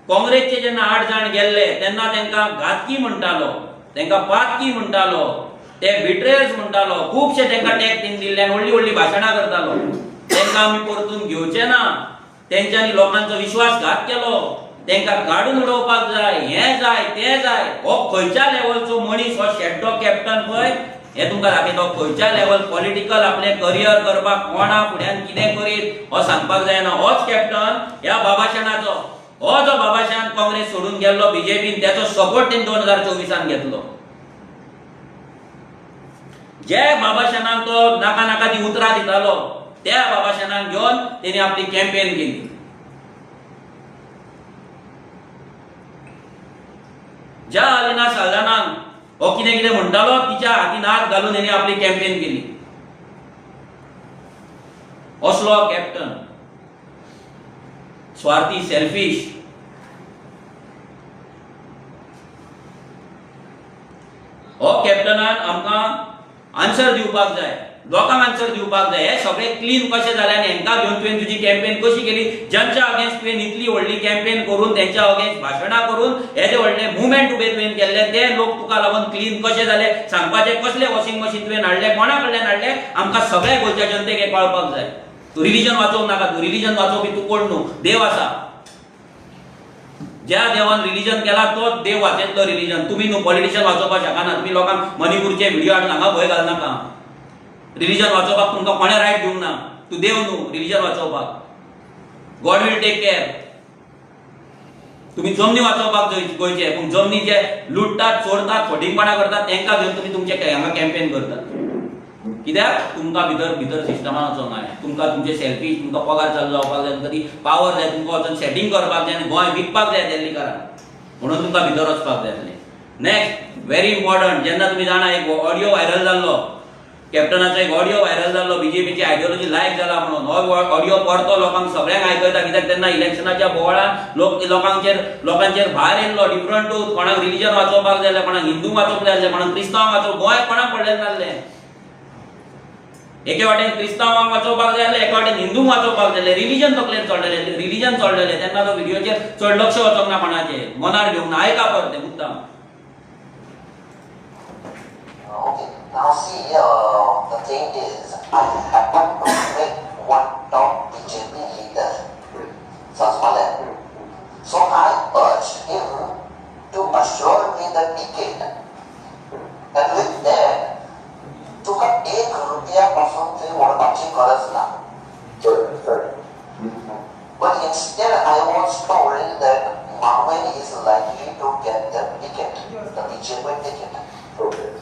काँग्रेसचे जेन्ना 8 जाण गेल्ले तेन्ना तांकां घातकी म्हणटालो, तांकां पातकी म्हणटालो, ते बिट्रेयर्स म्हणटालो, खुबशे तांकां टॅग तेणी दिल्ले आनी व्हडली व्हडली भाशणां करतालो. तांकां आमी परतून घेवचे ना, तेंच्यांनी लोकांचो विश्वासघात केलो, तांकां काडून उडोवपाक जाय, हें जाय तें जाय. हो खंयच्या लेवलचो मनीस हो शेड्डो कॅप्टन पळय, हे तुमकां दाखयता. खंयच्या लेवल पॉलिटिकल आपले करियर करपाक कोणा फुड्यान कितें करीत हो सांगपाक जायना. होच कॅप्टन ह्या बाबाशानाचो, हो जो बाबाशान काँग्रेस सोडून गेल्लो BJPन, त्याचो सपोर्ट तेणी 2024 घेतलो. जे बाबाशानाक तो नाका नाका ती उतरां दितालो, त्या बाबाशानाक घेवन तेणी आपली कॅम्पेन केली. ज्या अलिना साल्दानाक हो कितें कितें म्हणटालो तिच्या हातीन हात घालून तेणी आपली कॅम्पेन केली. असलो कॅप्टन स्वार्थी, सेल्फिश. हो कॅप्टनान आमकां आन्सर दिवपाक जाय, लोकांक आन्सर दिवपाक जाय. हे सगळे क्लीन कशें जालें आनी हेंकां घेवन तुवें तुजी कॅम्पेन कशी केली, ज्यांच्या अगेन्स्ट तुवें इतली व्हडली कॅम्पेन करून, तेंच्या अगेन्स्ट भाशणां करून, हेजे व्हडले मुवमेंट उबे तुवें केल्ले, ते लोक तुका लागून क्लीन कशें जाले सांगपाचें. कसले वॉशिंग मशीन तुवें हाडलें, कोणा कडल्यान हाडलें, आमकां सगळ्या गोंयच्या जनतेक हें कळपाक जाय. तूं रिलिजन वाचोवंक नाका, तूं रिलिजन वाचोवपी तूं कोण न्हू, देव आसा. ज्या देवान रिलिजन केला तोच देव वाचयतलो रिलिजन. तुम्ही न्हू पॉलिटिशियन वाचोवपाक शकना. तुम्ही लोकांक मणिपूरचे व्हिडिओ हाडून हांगा भंय घाल नाका. रिलिजन वाचोवपाक तुमकां कोणें रायट दिवंक ना. तूं देव न्हू रिलिजन वाचोवपाक. God will take care. तुम्ही जमनी वाचोवपाक गोंयचे, पूण जमनी जे लुटतात, चोरतात, फटिंगपणां करतात तेंकां घेवन तुम्ही तुमचे हांगा कॅम्पेन करतात. कित्याक तुमकां भितर सिस्टमान वचोंक जाय. तुमकां तुमचे सेल्फीश, तुमकां पगार चालू जावपाक जाय, तुमकां ती पावर जाय, तुमकां वचून सेटिंग करपाक जाय आनी गोंय विकपाक जाय दिल्लीकारांक. म्हणून तुमकां भितर वचपाक जाय आसलें. नेक्स्ट व्हेरी इम्पॉर्टंट, जेन्ना तुमी जाणा एक ऑडियो व्हायरल जाल्लो, कॅप्टनाचो एक ऑडियो व्हायरल जाल्लो, BJPची आयडियोलॉजी लायक जाला म्हणून. हो ऑडियो परतो लोकांक सगळ्यांक आयकयता. कित्याक तेन्ना इलेक्शनाच्या बोवाळान लोकांचेर भार येयल्लो डिफरंट. कोणाक रिलिजन वाचोवपाक जाय, कोणाक हिंदू वाचोवपाक जाय, कोणाक क्रिस्तांव वाचोवपाक, गोंय कोणाक पडलें नासलें. एके वाटेन क्रिस्तांवांक वाचोवपाक जाय, एके वाटेन हिंदूंक वाचोवपाक जाय. रिलिजन तकलेर चडलेलें, रिलिजन चडलेलें. तेन्ना तो व्हिडिओचेर चड लक्ष वचोंक ना कोणाचें, मनार घेवंक ना. आयका परते मुद्दाम. Okay, now see, the thing is, I happen to meet one top BJP leader, Sasmalan. So I urged him to assure me the ticket, and with that, तुका ₹1 थंय वळपाची गरज ना. But instead I was told that Mawen is likely to get the ticket, the BJP ticket.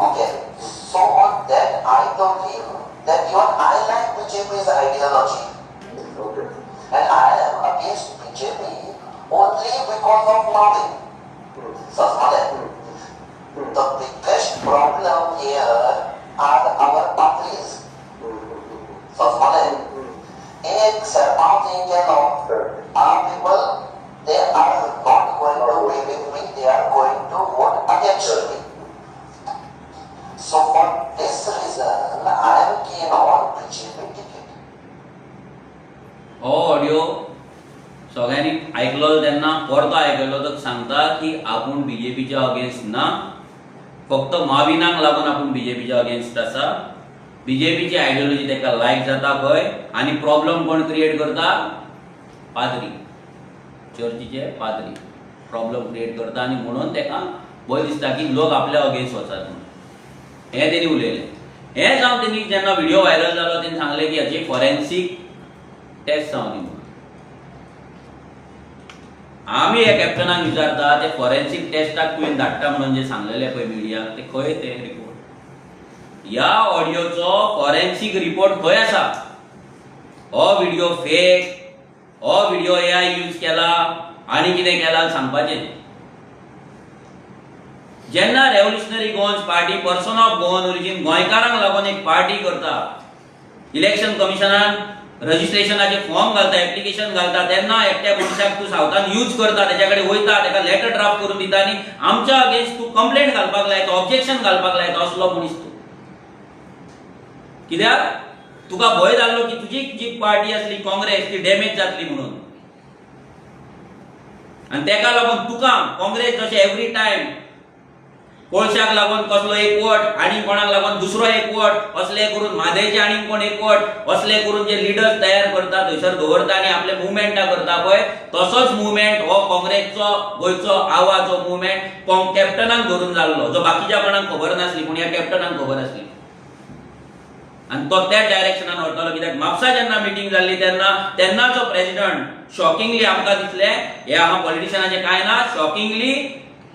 Okay. So on that I told him that even I like BJP's ideology. And I am against BJP only because of Mawen. Sasmalan. The biggest problem here are our parties. Sasmalan. एक सरपंच केलो, our people, they are not going to be with me, they are going to vote against me. So for this reason, I am keen on BJP ticket. हो ऑडिओ सगळ्यांनी आयकलो तेन्ना परतो आयकलो तर सांगता की आपूण BJPच्या अगेन्स्ट ना, फक्त माविनाक लागून आपण बीजेपीच्या अगेन्स्ट आसा. बीजेपीची आयडियोलॉजी ताका लायक जाता खंय आनी प्रॉब्लेम कोण क्रिएट करता? पाद्री, चर्चीचे पाद्री प्रॉब्लेम क्रिएट करता आनी म्हणून ताका भंय दिसता की लोक आपल्या अगेन्स्ट वचत म्हणून. हें तेणी उलयलें. हें जावन तेणी जेन्ना व्हिडिओ व्हायरल जालो तेणी सांगलें की हाची फॉरेन्सीक टेस्ट जावनी म्हणून. आमी ह्या कॅप्टनाक विचारता ते फॉरेन्सीक टेस्टाक तुवें धाडटा म्हणून जे सांगलेलें पळय मिडियाक ते खंय ते रिपोर्ट? ह्या ऑडियोचो फॉरेन्सीक रिपोर्ट खंय आसा? हो व्हिडिओ फेक, हो व्हिडिओ AI यूज केला आनी कितें केला सांगपाचें. जेन्ना revolutionary Goans party person of Goan origin गोंयकारांक लागून एक पार्टी करता, इलेक्शन कमिशनान रजिस्ट्रेशनाचे फॉर्म घालता, एप्लिकेशन घालता, तेन्ना एकट्या मनशाक तूं सावथान यूज करता, तेच्या कडेन वयता, ताका लेटर ड्राफ्ट करून दिता आनी आमच्या अगेन्स्ट तूं कंप्लेंट घालपाक लायता, ऑब्जेक्शन घालपाक लायता असलो मनीस तूं. कित्याक? तुका भंय जाल्लो की तुजी जी पार्टी आसली काँग्रेस ती डॅमेज जातली म्हणून. आनी तेका लागून तुका काँग्रेस जशें एवरी टायम कोळशाक लागून कसलो एक वोट आनी कोणाक लागून दुसरो एक वोट असले करून म्हादेचे आनी कोण एक वोट असले करून जे लिडर्स तयार करता थंयसर दवरता आनी आपले मुवमेंटा करता पळय, तसोच मुवमेंट हो काँग्रेसचो गोंयचो आवाज हो मुवमेंट कॅप्टनाक धरून जाल्लो, जो बाकीच्या कोणाक खबर नासली पूण ह्या कॅप्टनाक खबर आसली. आनी तो त्याच डायरेक्शनान वरतलो. कित्याक म्हापसा जेन्ना मिटींग जाल्ली तेन्नाचो प्रेसिडेंट शॉकिंगली आमकां दिसलें, हे हांगा पॉलिटिशियनाचें कांय ना, शॉकिंगली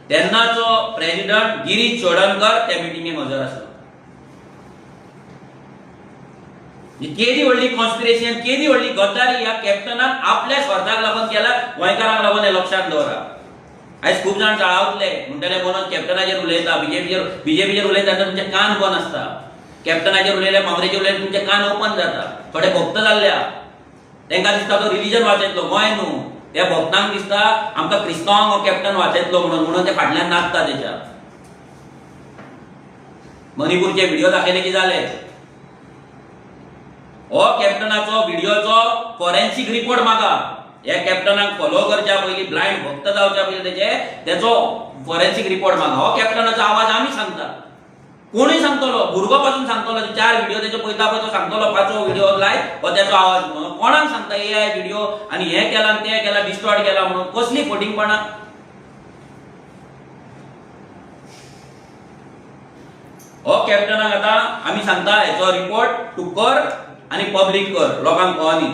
तेन्नाचो प्रेसिडेंट गिरीश चोडणकर त्या मिटिंगेक हजर आसलो. केदी व्हडली कॉन्स्पिरेसी, केदी व्हडली गद्दारी ह्या कॅप्टनान आपल्या स्वार्थाक लागून केला, गोंयकारांक लागून हें लक्षांत दवरा. आयज खूब जाण चाळावतले म्हणटले म्हणून कॅप्टनाचेर उलयता, बीजेपीचेर उलयता तेन्ना तुमचे कान बंद आसता. कॅप्टनाचेर उलयले, काँग्रेसीचेर उलयले तुमचे कान ओपन जाता. थोडे भक्त जाल्ल्या तांकां दिसता तो रिलीजन वाचयतलो, गोंय न्हू, त्या भक्तांक दिसता आमकां क्रिस्तांवांक हो कॅप्टन वाचयतलो म्हणून ते फाटल्यान नाचता तेच्या. मणिपूरचे व्हिडिओ दाखयले की जाले. हो कॅप्टनाचो व्हिडिओचो फॉरेन्सीक रिपोर्ट मागा. ह्या कॅप्टनाक फॉलो करच्या पयलीं, ब्लायंड भक्त जावच्या पयलीं तेचो फॉरेन्सीक रिपोर्ट मागा. हो कॅप्टनाचो आवाज आमी सांगता, कोणूय सांगतलो, भुरगो पासून सांगतलो, 4 व्हिडिओ तेचे पळयता पळय तो सांगतलो 5वो व्हिडिओ लाय हो त्याचो आवाज म्हणून. कोणाक सांगता AI व्हिडिओ आनी हें केला आनी तें केला, डिस्टॉर्ट केला म्हणून? कसली खोटिंगपणां. हो कॅप्टनाक आतां आमी सांगता हेचो रिपोर्ट तूं कर आनी पब्लीक कर, लोकांक कळनी.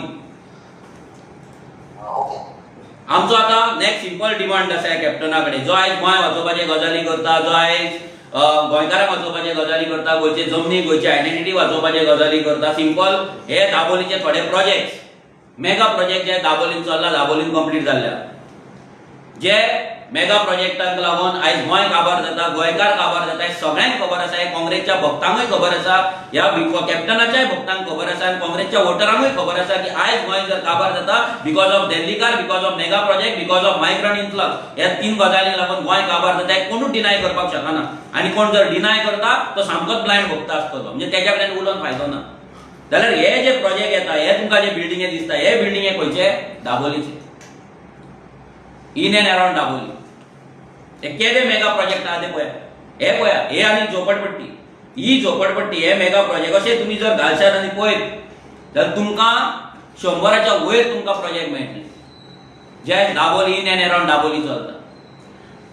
आमचो आतां नेक्स्ट सिंपल डिमांड आसा ह्या कॅप्टना कडेन, जो आयज गोंय वाचोवपाचे गजाली करता, जो आयज गोंयकारांक वाचोवपाचे गजाली करता, गोंयचे जमनी, गोंयची आयडेंटिटी वाचोवपाचे गजाली करता. सिंपल हे दाबोलीचे थोडे प्रोजेक्ट, मेगा प्रोजेक्ट जे दाबोलीन चल्ला, दाबोलीन कंप्लीट जाल्ल्या, जे मेगा प्रोजेक्टाक लागून आयज गोंय काबार जाता, गोंयकार काबार जाता, हे सगळ्यांक खबर आसा. हे काँग्रेसच्या भक्तांकूय खबर आसा, ह्या कॅप्टनाच्याय भक्तांक खबर आसा आनी काँग्रेसच्या वोटरांकूय खबर आसा की आयज गोंय जर काबार जाता बिकॉज ऑफ दिल्लीकार, because of mega project, because of migrant influx, ह्या 3 गजालींक लागून गोंय काबार जाता. हे कोणूच डिनाय करपाक शकना. आनी कोण जर डिनाय करता तो सामकोच ब्लायंड भक्त आसतलो, म्हणजे तेच्या कडेन उलोवन फायदो ना. जाल्यार हे जे प्रोजेक्ट येता, हे तुमकां जे बिल्डिंगे दिसता, हे बिल्डिंगे खंयचे? दाबोलीचे, इन एंड अराउंड दाबोली. ते केदे मेगा प्रोजेक्ट आहा ते पळया, हे पळया, हे आनी झोपडपट्टी, ही झोपडपट्टी, हे मेगा प्रोजेक्ट. अशें तुमी जर घालशात आनी पळयत जाल्यार तुमकां 100च्या वयर तुमकां प्रोजेक्ट मेळटले, जे Dabolim, in and around Dabolim चलता.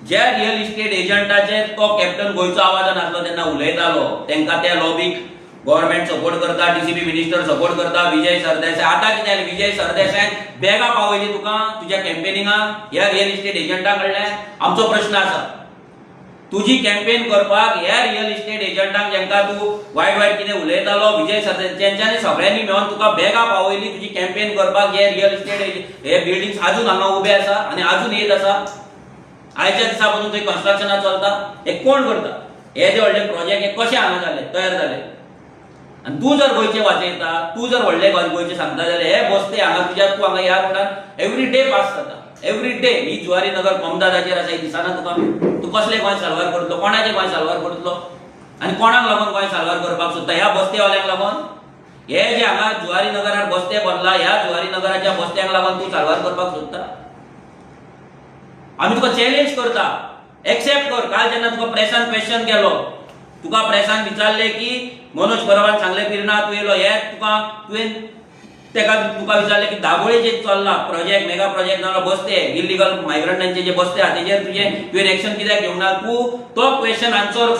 ज्या रियल इस्टेट एजंटाचे तो कॅप्टन गोंयचो आवाजान आसलो तेन्ना उलयतालो, तांकां त्या लॉबीक गव्हर्नमेंट सपोर्ट करता, DCP मिनिस्टर सपोर्ट करता, विजय सरदेसाय. आतां कितें जालें, विजय सरदेसाय बॅगां पावयली तुका तुज्या कॅम्पेनिंगाक ह्या रियल इस्टेट एजंटा कडल्यान. आमचो प्रश्न आसा, तुजी कॅम्पेन करपाक ह्या रियल इस्टेट एजंटांक जेंकां तूं वायट वायट कितें उलयतालो, विजय सरदेसाय तेंच्यांनी सगळ्यांनी मेळोन तुका बॅगां पावयली तुजी कॅम्पेन करपाक. हे रियल इस्टेट हे बिल्डिंग्स आजून हांगा उबे आसा आनी आजून येत आसा. आयच्या दिसा पासून थंय कन्स्ट्रक्शनां चलता. हे कोण करता? हे जे व्हडले प्रोजेक्ट हे कशे हांगा जाले, तयार जाले? आनी तूं जर गोंयचे वाचयता, तूं जर व्हडले गोंयचे सांगता जाल्यार हे बसते हांगा तुज्या, तूं हांगा ह्या रोडान एवरी डे पास जाता, एवरी डे. ही जुवारी नगर कोमदादाचेर आसा, दिसना तुका? तूं कसले गोंय साल्वार करतलो, कोणाचें गोंय साल्वार करतलो आनी कोणाक लागून गोंय साल्वार करपाक सोदता? ह्या बस्तेवाल्यांक लागून? हे जे हांगा जुवारी नगरार बस्ते भरला, ह्या जुवारी नगराच्या बस्त्यांक लागून तूं साल्वार करपाक सोदता? आमी तुका चॅलेंज करता, एक्सेप्ट कर. काल जेन्ना तुका प्रेसान क्वेश्चन केलो, तुका प्रेसान विचारले की मनोज परबान सांगले पिर्णा तू येलो हे तुवें तुका विचारले की दाबोळे जे चल्ला प्रोजेक्ट मेगा प्रोजेक्ट नालो बसते इलिगल मायग्रंटांचे जे बसते आहा तेजेर तुवें एक्शन कित्याक घेवंक ना. तू तो क्वेश्चन आन्सर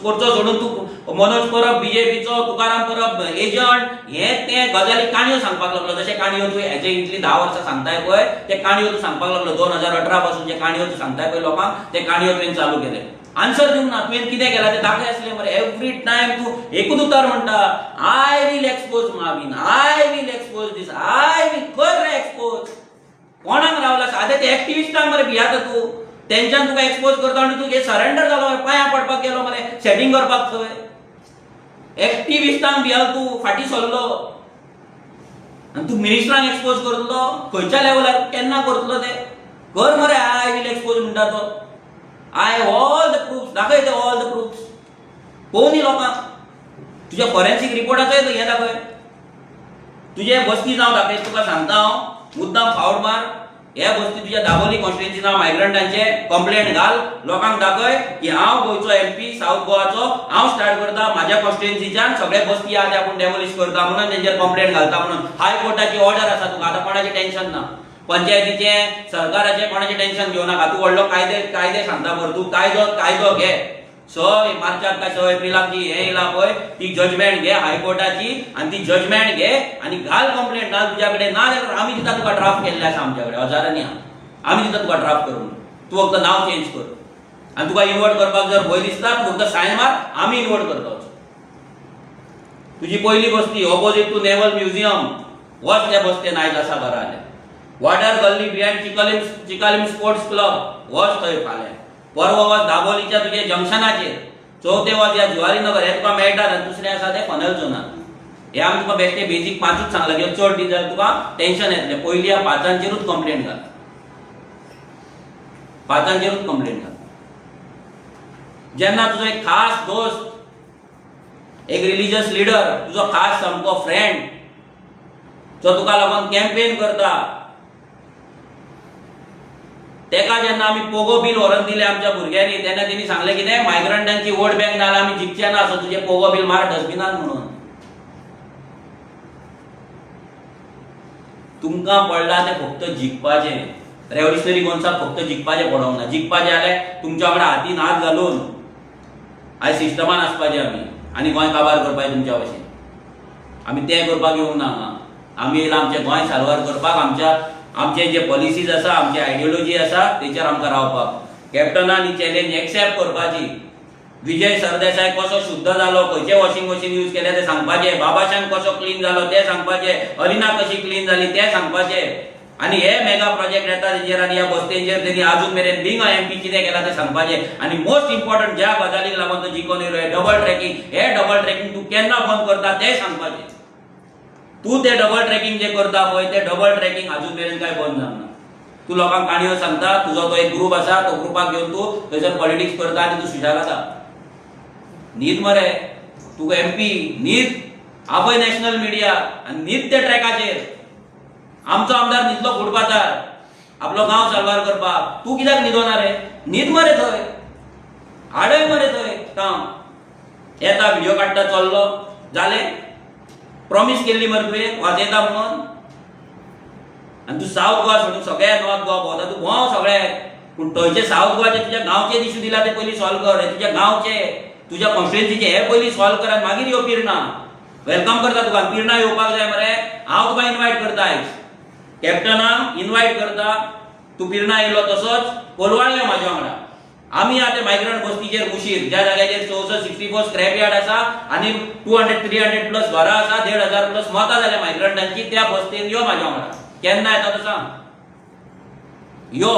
करचो सोडून तू मनोज परब बीजेपीचो तुकाराम परब एजंट हे ते गजाली काणयो सांगपाक लागलो. जशे काणयो तू हेजे इतली 10 वर्सां सांगताय पळय ते काणयो तू सांगपाक लागलो. 2018 पासून जे काणयो तू सांगताय पळय लोकांक ते काणयो तुवें चालू केले. आन्सर दिवंक ना. तुवें कितें केला ते दाखय आसले मरे. एवरी टायम तू एकूच उतर म्हणटा, I will expose Mauvin, I will expose this, I will कर रे एक्सपोज. कोणाक रावला सादे ते एक्टिविस्टांक मरे भियाता तू. तेंच्यान तुका एक्सपोज करता आनी तू हे सरेंडर जालो मरे, पांयां पडपाक गेलो मरे, सेटिंग करपाक थंय. एक्टिविस्टांक भियाल तू, फाटी सरलो आनी तू मिनिस्टरांक एक्सपोज करतलो. खंयच्या लेवलार केन्ना करतलो ते कर मरे. आय विल एक्सपोज म्हणटा तो. I have all the proofs. दाखय ते all the proofs. कोणी लोकांक तुझ्या फॉरेन्सिक रिपोर्टाचो हे दाखय. तुझे बस्ती जावं दाखय. तुका सांगता हांव मुद्दाम फावड मार. हे बस्ती तुझ्या दाबोली कॉन्स्टिट्युएन्सी नांव मायग्रंटांचे कंप्लेंट घाल. लोकांक दाखय की हांव गोंयचो MP साऊथ गोवाचो हांव स्टार्ट करता म्हाज्या कॉन्स्टिट्युएन्सीच्यान सगळे बस्ती आहा ते आपूण डेमोलिश करता म्हणून तेंचेर कंप्लेंट घालता म्हणून. हायकोर्टाची ऑर्डर आसा तुका. आतां कोणाचें टेन्शन ना. पंचायतीचे सरकाराचे कोणाचे टेन्शन घेवं नाका. तू व्हडलो कायदे सांगता बरं. तू कायदो घे. 6 मार्चाक काय 6 एप्रिलाक जी हे येयला पळय ती जजमेंट घे हायकोर्टाची आनी ती जजमेंट घे आनी घाल कंप्लेंट. घाल तुज्या कडेन ना जाल्यार आमी दिता तुका ड्राफ्ट केल्ले आसा आमच्या कडेन हजारांनी आहा. आमी दिता तुका ड्राफ्ट करून. तू फक्त नांव चेंज कर आनी तुका इन्वर्ट करपाक जर भंय दिसता तू फक्त सायन मार. आमी इन्वर्ट करता. तुजी पयली बस्ती ऑपोजीट टू नेवल म्युझियम वच त्या बस्तेन आयज आसा घरा आले. वाटर गल्ली बिहाइंड चिकालिम स्पोर्ट्स क्लब वच थंय फाल्यां. परवा वच दाबोलीच्या तुजे जंक्शनाचेर. चवथे वच या जुवारी नगर हे तुका मेळटात आनी दुसरें आसा ते फनल झोनात. हे आमी तुका बेश्टे बेजीक 5च सांगला की चड दी जाल्यार तुका टेन्शन येतलें. पयली ह्या 5चांचेरूच कंप्लेंट घाल. 5चांचेरूच कंप्लेंट घाल. जेन्ना तुजो एक खास दोस्त एक रिलिजियस लीडर तुजो खास सामको फ्रेंड जो तुका लागून कॅम्पेन करता तेका जेन्ना आमी पोगो बील व्हरून दिले आमच्या भुरग्यांनी तेन्ना तेणी सांगले कितें मायग्रंटांची वोट बँक नाल्यार आमी जिखचे ना. सो तुजे पोगो बील मार डस्टबिनान म्हणून. तुमकां पडला ते फक्त जिखपाचें. रेव्होल्युशनरी गोंसाक फक्त जिखपाचें पडोंक ना. जिखपाचें जाल्यार तुमच्या वांगडा हातीन हात घालून आयज सिस्टमान आसपाचें आमी आनी गोंय काबार करपाचें तुमच्या भशेन. आमी तें करपाक येवंक ना हांगा. आमी येयला आमचें गोंय सारवार करपाक. आमचे जे पॉलिसीज आसा आमची आयडियोलॉजी आसा तेचेर आमकां रावपाक. कॅप्टनान ही चॅलेंज एक्सेप्ट करपाची. विजय सरदेसाय कसो शुद्ध जालो, खंयचे वॉशिंग मशीन यूज केले ते सांगपाचे. बाबाशान कसो क्लीन जालो ते सांगपाचे. अलिना कशी क्लीन जाली ते सांगपाचे. आनी हे मेगा प्रोजेक्ट येता तेचेर आनी ह्या बस्तेचेर तेणी अजून मेरेन बींग MP कितें केला ते सांगपाचे. आनी मोस्ट इम्पॉर्टंट ज्या गजालीक लागून तो जिखून येयलो हे डबल ट्रॅकिंग. हे डबल ट्रॅकिंग तूं केन्ना बंद करता ते सांगपाचें. तू ते डबल ट्रॅकिंग जे करता पळय ते डबल ट्रॅकिंग अजून मेरेन काय बंद जावना. तू लोकांक काणयो सांगता. तुजो तो एक ग्रुप आसा तो ग्रुपाक घेवन तू थंयसर पॉलिटिक्स करता आनी तू सुशागाता. न्हीद मरे. तू MP न्हीद. आपय नॅशनल मिडिया आनी न्हीद ते ट्रॅकाचेर. आमचो आमदार न्हिदलो फुटपाथार आपलो गांव साल्वार करपाक. तू कित्याक न्हिदोना रे. न्हीद मरे थंय. हाडय मरे थंय काम. येता व्हिडिओ काडटा चल्लो जालें. प्रॉमिस केल्ली मरे तुवें वाजयता म्हणून. आनी तू सावथ गोवा सोडून सगळ्या नॉर्थ गोवा भोंवता. तू भोंव सगळे पूण थंयचे सावथ गोवाचे तुज्या गांवचे इश्यू दिला ते पयलीं सॉल्व कर. हे तुज्या गांवचे तुज्या कॉन्स्टिट्युएन्सीचे हे पयलीं सॉल्व कर आनी मागीर यो पिर्णा. वेलकम करता तुका. पिर्णा येवपाक जाय मरे. हांव तुका इन्वायट करता आयज. कॅप्टनाक इन्वायट करता. तू पिर्णा येयलो तसोच कोलवाळ यो म्हाज्या वांगडा. आमी आतां मायग्रंट बस्तीचेर उशीर ज्या जाग्याचेर 64 स्क्रॅप यार्ड आसा आनी 200-300 प्लस घरां आसा 1,500 प्लस मतां जाल्या मायग्रंटांची त्या बस्तेन यो म्हाज्या वांगडा. केन्ना येता तो सांग. यो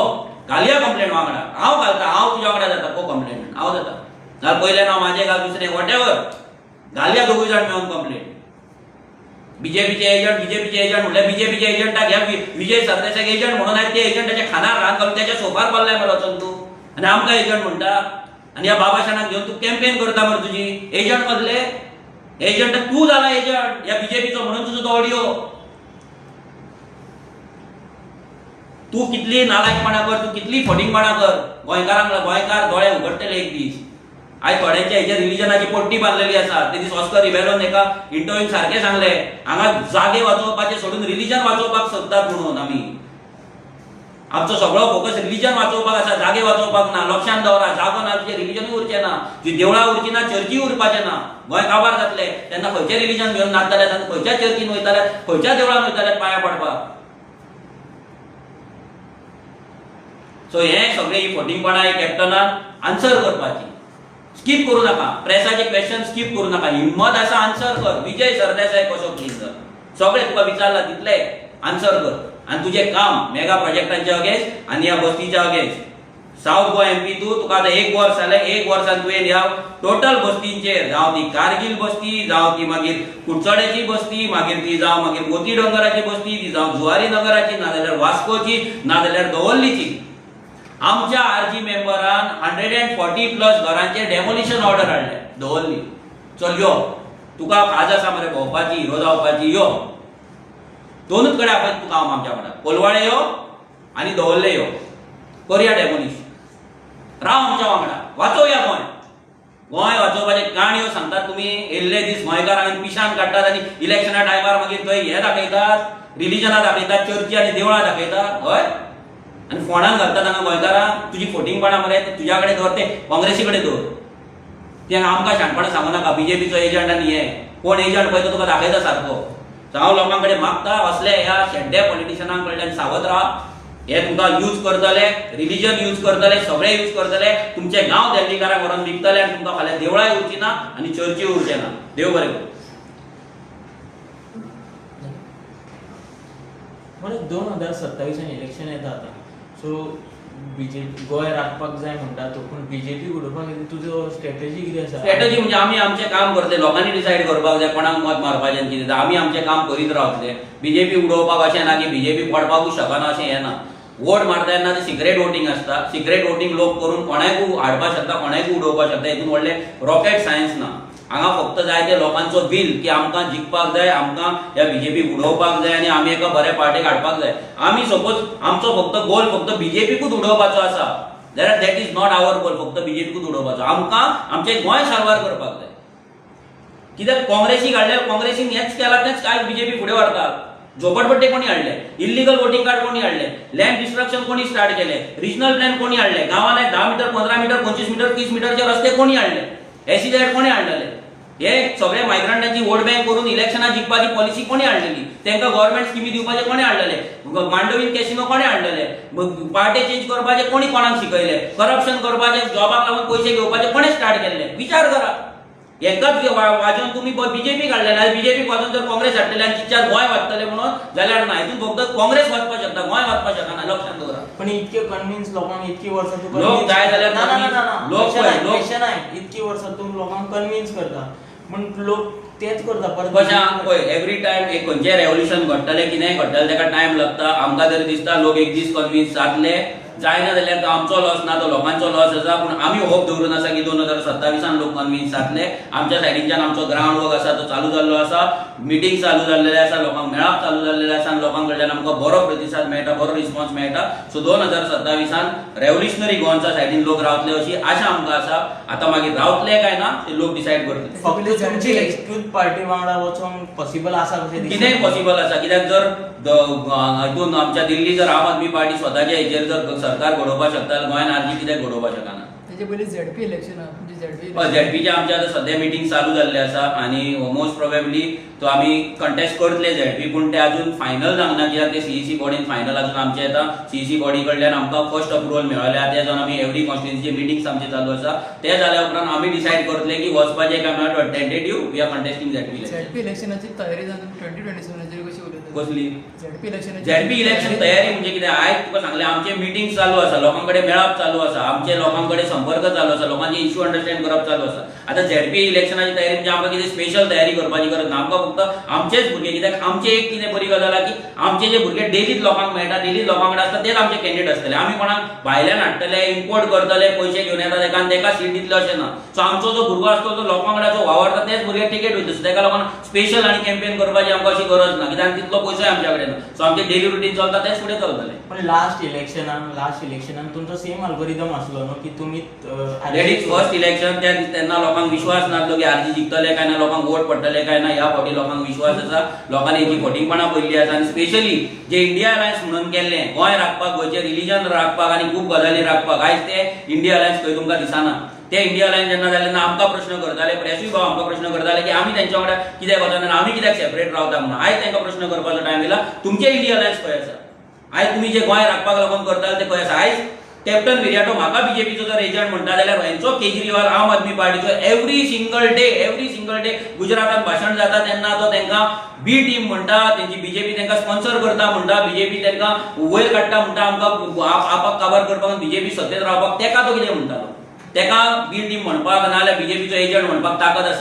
घालया कंप्लेंट वांगडा. हांव घालता. हांव तुज्या वांगडा जाता को कंप्लेंट. हांव जाता नाल्यार पयलें नांव म्हाजें घाल दुसरें वॉटेवर घालया दोगूय जाण मेळून कंप्लेंट. बीजेपीचे एजंट म्हणल्यार बीजेपीचे एजंटाक ह्या विजय सरदेसायक एजंट म्हणून आयज ते एजंटाच्या खानार रान घालून त्याच्या सोफार पडलाय मरे वचून तू. आनी आमकां एजंट म्हणटा. आनी ह्या बाबाशानाक घेवन तू कॅम्पेन करता मरे तुजी. एजंट मदले एजंट तू जाला एजंट ह्या बीजेपीचो म्हणून तुजो तो ऑडियो. तू कितली नालायकपणा कर, तू कितली फटिंगपणा कर, गोंयकार दोळे उगडटले एक दीस. आयज थोड्यांच्या हेच्या रिलिजनाची पट्टी बांधलेली आसा. ते दीस ऑस्कर रिबेलोन एका इंटरव्यून सारखे सांगले, हांगा जागे वाचोवपाचे सोडून रिलिजन वाचोवपाक सोदतात म्हणून आमी. आमचो सगळो फोकस रिलिजन वाचोवपाक आसा, जागे वाचोवपाक ना. लक्षांत दवरा, जागो ना तुजें रिलिजनूय उरचें ना, तुजी देवळां उरचीं ना, चर्ची उरपाचें ना. गोंय काबार जातले तेन्ना खंयचें रिलिजन घेवन नाचतले, तेन्ना खंयच्या चर्चीन वयतले, खंयच्या देवळान वयतले पांया पडपाक. सो हे सगळे ही फटिंगपणां एक कॅप्टनान आन्सर करपाची. स्किप करू नका, प्रेसाचे क्वेश्चन स्किप करू नका. हिम्मत आसा आन्सर कर. विजय सरदेसाय कसो क्लीन सगळे तुका विचारला तितले आन्सर कर. आणि तुझे काम मेगा प्रोजेक्टांच्या अगेन्स्ट आणि या बस्तीच्या अगेन्स्ट साऊथ गोवा एमपी तुका आता 1 वर्स जालें. 1 वर्सान तुवें ह्या टोटल बस्तींचेर जावं ती कारगिल बस्ती, जावं ती मागीर कुडचड्याची बस्ती, मागीर ती जावं मागीर मोती डोंगराची बस्ती, ती जावं जुवारी नगराची, नाजाल्यार वास्कोची, नाजाल्यार दवर्लीची, आमच्या आरजी मेंबरान 140+ घरांचे डेमोलिशन ऑर्डर हाडले दवर्ली. चल यो, तुका आज आसा मरे भोंवपाची, हिरो जावपाची, यो. दोनूच कडेन आपयता तुका हांव आमच्या वांगडा. कोलवाळे यो आनी दवर्ले यो, करया डेमोलिश. राव आमच्या वांगडा, वाचोवया गोंय. गोंय वाचोवपाचे काणयो सांगतात तुमी. येयल्ले दीस गोंयकारांक पिशान काडटात आनी इलेक्शना टायमार मागीर थंय हे दाखयतात, रिलिजनां दाखयतात, चर्ची आनी देवळां दाखयतात. हय, आनी फोंडान घालतात हांगा गोंयकारांक. तुजी फोटिंगपणां मरे तुज्या कडेन दवर, ते काँग्रेसी कडेन दवर. ते आमकां शाणपणां सांगू नाका. बीजेपीचो एजंट आनी हे कोण एजंट पळय तो तुका दाखयता सारको. हांव लोकां कडेन मागता, असले ह्या शेड्डे पॉलिटिशनां कडल्यान सावध राहा. हे तुमकां यूज करतले, रिलिजन यूज करतले, सगळे यूज करतले. तुमचे गांव दिल्लीकारांक व्हरून विकतले आनी तुमकां फाल्यां देवळांय उरची ना आनी चर्ची उरचे ना. देव बरें करूं. म्हणजे 2027 इलेक्शन येता आतां. सो बीजेपी गोंय राखपाक जाय म्हणटा तो, पूण बीजेपी उडोवपाक तुजो स्ट्रॅटेजी कितें आसा? स्ट्रॅटेजी म्हणजे आमी आमचें काम करतले. लोकांनी डिसायड करपाक जाय कोणाक मत मारपाचें कितें तें. आमी आमचें काम करीत रावतले. बीजेपी उडोवपाक अशें ना की बीजेपी पडपाकूच शकना अशें हें ना. वोट मारता तेन्ना ते सिक्रेट वोटींग आसता. सिक्रेट वोटींग लोक करून कोणाकूय हाडपाक शकता, कोणाकूय उडोवपाक शकता. हितून व्हडलें रॉकेट सायन्स ना. हांगा फक्त जाय ते लोकांचो बिल की आमकां जिखपाक जाय, आमकां ह्या बीजेपी उडोवपाक जाय आनी आमी एका बऱ्या पार्टीक हाडपाक जाय. आमी सपोज आमचो फक्त गोल फक्त बीजेपीकूच उडोवपाचो आसा, that is not our goal. फक्त बीजेपीकूच उडोवपाचो. आमकां आमचें गोंय सारवार करपाक जाय. कित्याक काँग्रेसीक हाडल्यार काँग्रेसीन हेच केलां तेच आयज बीजेपी फुडें व्हरतात. झोपडपट्टे कोणी हाडले, इल्लीगल वोटिंग कार्ड कोणी हाडले, लँड डिस्ट्रक्शन कोणी स्टार्ट केले, रिजनल प्लॅन कोणी हाडले, गांवांत 10 मीटर 15 मीटर 25 मीटर 30 मीटरचे रस्ते कोणी हाडले, SEZ कोणी हाडलेले. हे सगळे मायग्रंटांची वोट बँक करून इलेक्शनां जिखपाची पॉलिसी कोणी हाडलेली, तांकां गव्हर्नमेंट स्किमी दिवपाचे कोणी हाडलेले, मांडवीन कॅसिनो कोणी हाडलेले, पार्टी चेंज करपाचे कोणी कोणाक शिकयले, करप्शन करपाचे, जॉबाक लागून पयशे घेवपाचे कोणी स्टार्ट केल्ले. विचार करा. हेकाच वाजोवन तुमी बीजेपी काडलेले, बीजेपी वाजोवन जर काँग्रेस हाडलेले आनी चिच्चार गोंय वाचतले म्हणून जाल्यार ना. हितून फक्त काँग्रेस वाचपाक शकता, गोंय वाचपाक शकना. लक्षात दवरा. पण इतके कन्विन्स लोकांक इतकी वर्सां तूं लोक जाय जाल्यार इतकी वर्सां तूं लोकांक कन्विन्स करता, पण लोक तेच करता परत. कशें पळय, एवरी टायम एक खंयचें रेवल्युशन घडटलें, कितेंय घडटलें, ताका टायम लागता. आमकां तरी दिसता लोक एक दीस कन्विन्स जातले. जायना जाल्यार तो आमचो लॉस ना, तो लोकांचो लॉस आसा. पूण आमी होप दवरून आसा की 2027 लोक कन्विन्स जातले. आमच्या सायडीच्यान आमचो ग्राउंड वर्क आसा तो चालू जाल्लो आसा. मिटींग चालू जाल्लेले आसा, लोकांक मेळप चालू जाल्लेले आसा आनी लोकां कडल्यान आमकां बरो प्रतिसाद मेळटा, बरो रिस्पॉन्स मेळटा. सो 2027 रेव्होल्युशनरी गोंयच्या सायडीन लोक रावतले अशी आशा आमकां आसा. आतां मागीर रावतले काय ना ते लोक डिसायड करतले. फक्त तुमची एकूच पार्टी वांगडा वचोन पॉसिबल आसा कशें दिसता? कितेंय पॉसिबल आसा. कित्याक जर हितून आमच्या दिल्ली जर आम आदमी पार्टी स्वताच्या हेचेर जर सरकार घडोवपाक शकता जाल्यार गोंयान आरजी कित्याक घडोवपाक शकना. तेजे पयलीं ZP इलेक्शन झेडपीचे आमचे आतां सध्या मिटींग चालू जाल्ले आसा आनी मोस्ट प्रोबेबली तो आमी कंटेस्ट करतले झेडपी. पूण ते अजून फायनल जावना कित्याक ते CEC बॉडीन फायनल अजून आमचे येता. CEC बॉडी कडल्यान आमकां फर्स्ट अप्रुवल मेळ्ळें. ते जावन आमी एवरी कॉन्स्टिट्युएन्सीचे मिटींग्स आमचे चालू आसा. ते जाल्या उपरांत आमी डिसायड करतले की वचपाचें काय म्हणल्यार tentative we are contesting ZP इलेक्शनाची तयारी जावन 2027 कशी उरता कसली ZP इलेक्शन तयारी म्हणजे कितें. आयज तुका सांगलें आमचे मिटींग चालू आसा, लोकां कडेन मेळप चालू आसा, आमचे लोकां कडेन संपर्क संपर्क चालू आसा, लोकांचे इश्यू अंडरस्टँड करप चालू आसा. आतां झेडपी इलेक्शनाची तयारी म्हणजे आमकां कितें स्पेशल तयारी करपाची गरज ना. आमकां फक्त आमचेच भुरगे, कित्याक आमचे एक कितें बरी गजाल आसा की आमचे जे भुरगे डेलीच लोकांक मेळटा, डेलीच लोकां कडेन आसता, तेच आमचे कॅन्डिडेट आसतले. आमी कोणाक भायल्यान हाडटले, इम्पोर्ट करतले, पयशे घेवन येता तेका आनी तेका सीट दितले अशें ना. सो आमचो जो भुरगो आसतो तो लोकां कडेन जो वावरता तेच भुरगे टिकेट वयता. सो तेका लागून स्पेशल आनी कॅम्पेन करपाची आमकां अशी गरज ना, कित्याक तितलो पयसोय आमच्या कडेन ना. सो आमचे डेली रुटीन चलता तेच फुडें चलतले. पण लास्ट इलेक्शनान तुमचो सेम अल्गोरिदम आसलो न्हू की तुमी दॅट इज फर्स्ट इलेक्शन. तेन्ना लोकांक विश्वास नासलो की आरजी जिखतले काय ना, लोकांक वोट पडटले काय ना. ह्या फावटी लोकांक विश्वास आसा, लोकांनी हेची खोटीपणां पयल्ली आसा. आनी स्पेशली जे इंडिया अलायन्स म्हणून केल्लें, गोंय राखपाक, गोंयचे रिलीजन राखपाक आनी खूब गजाली राखपाक, आयज ते इंडिया अलायन्स खंय तुमकां दिसना. ते इंडिया अलायन्स जेन्ना जाले तेन्ना आमकां प्रश्न करताले, प्रेसूय भाव आमकां प्रश्न करताले की आमी तेंच्या वांगडा कित्याक वचना, आमी कित्याक सेपरेट रावता म्हणून. आयज तांकां प्रश्न करपाचो टायम येयला, तुमचे इंडिया अलायन्स खंय आसा. आयज तुमी जे गोंय राखपाक लागून करताले ते खंय आसा. आयज कॅप्टन विराटो म्हाका बीजेपीचो जर एजंट म्हणटा जाल्यार हेंचो केजरीवाल आम आदमी पार्टीचो एवरी सिंगल डे गुजरातांत भाशण जाता तेन्ना तो तांकां बी टीम म्हणटा, तेंची बीजेपी तांकां स्पॉन्सर करता म्हणटा, बीजेपी तांकां वयर काडटा म्हणटा, आमकां आपाक काबार करपाक बीजेपी सत्तेत रावपाक. तेका तो कितें म्हणटालो? तेका बी टीम म्हणपाक नाल्यार बीजेपीचो एजंट म्हणपाक ताकद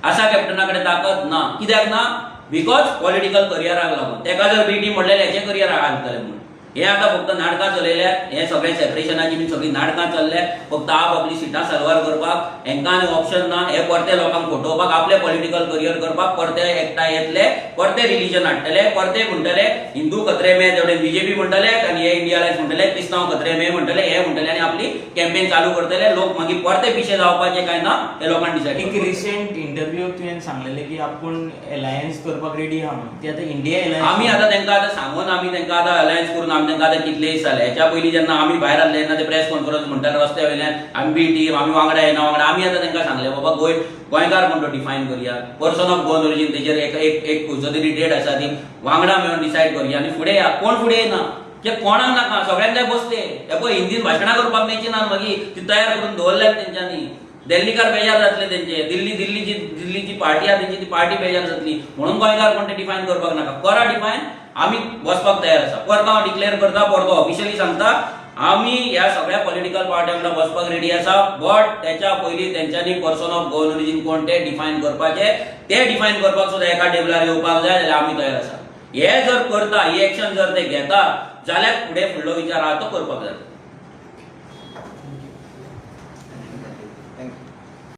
आसा कॅप्टना कडेन ताकद ना. कित्याक ना? बिकॉज पॉलिटिकल करियराक लागून. तेका जर बी टीम म्हणलें हेचे करियराक हाडटले म्हणून. हे आतां फक्त नाटकां चलयल्यात, हे सगळे सेपरेशनाची बी सगळी नाटकां चल्ल्यात, फक्त आपली सिटां सलवार करपाक. हेंकां आनी ऑप्शन ना. हे परते लोकांक फटोवपाक, आपले पॉलिटिकल करियर करपाक परते एकठांय येतले, परते रिलीजन हाडटले, परते म्हणटले हिंदू खत्रे में, जेवढे बीजेपी म्हणटले आनी हे इंडिया अलायन्स म्हणटले क्रिस्तांव खत्रे में म्हणटले, हे म्हणटले आनी आपली कॅम्पेन चालू करतले. लोक मागीर परते पिशे जावपाचे काय ना हे लोकांनी डिसायड. एक रिसेंट इंटरव्यू तुवें सांगलेलें की आपूण अलायन्स करपाक रेडी आहा म्हणून. ती आतां इंडिया अलायन्स आमी आतां तांकां आतां सांगून आमी तांकां आतां अलायन्स करून आमी तांकां आतां कितले दीस जाले. हेच्या पयलीं जेन्ना आमी भायर आसले तेन्ना ते प्रेस कॉन्फरन्स म्हणटाले रस्त्या वयल्यान आमी बी टीम, आमी वांगडा येना वांगडा. आमी आतां तांकां सांगलें बाबा गोंयकार म्हणून तो डिफायन करया, पर्सन ऑफ गोवन ओरिजीन, तेजेर एक खंयचो तरी डेट आसा ती वांगडा मेळून डिसायड करया आनी फुडें या. कोण फुडें येना जे कोणाक नाका, सगळ्यांक जाय बसते. हे पळय हिंदीन भाशणां करपाक मेळची ना मागीर ती तयार करून दवरल्यात तेंच्यांनी. दिल्लीकार बेजार जातले तेंचे, दिल्लीची पार्टी आहा तेंची ती पार्टी बेजार जातली म्हणून गोंयकार कोण ते डिफायन करपाक नाका. करा डिफायन, आमी बसपाक तयार आसा. परतो हांव डिक्लेअर करता, परतो ऑफिशियली सांगता, आमी ह्या सगळ्या पॉलिटिकल पार्ट्यां वांगडा बसपाक रेडी आसा. बट त्याच्या पयलीं तेंच्यांनी पर्सन ऑफ गोवन ओरिजीन कोण ते डिफायन करपाचे. ते डिफायन करपाक सुद्दां एका टेबलार येवपाक जाय जाल्यार आमी तयार आसा. हे जर करता, ही एक्शन जर ते घेता जाल्यार फुडें फुडलो विचार आहा तो करपाक जाय.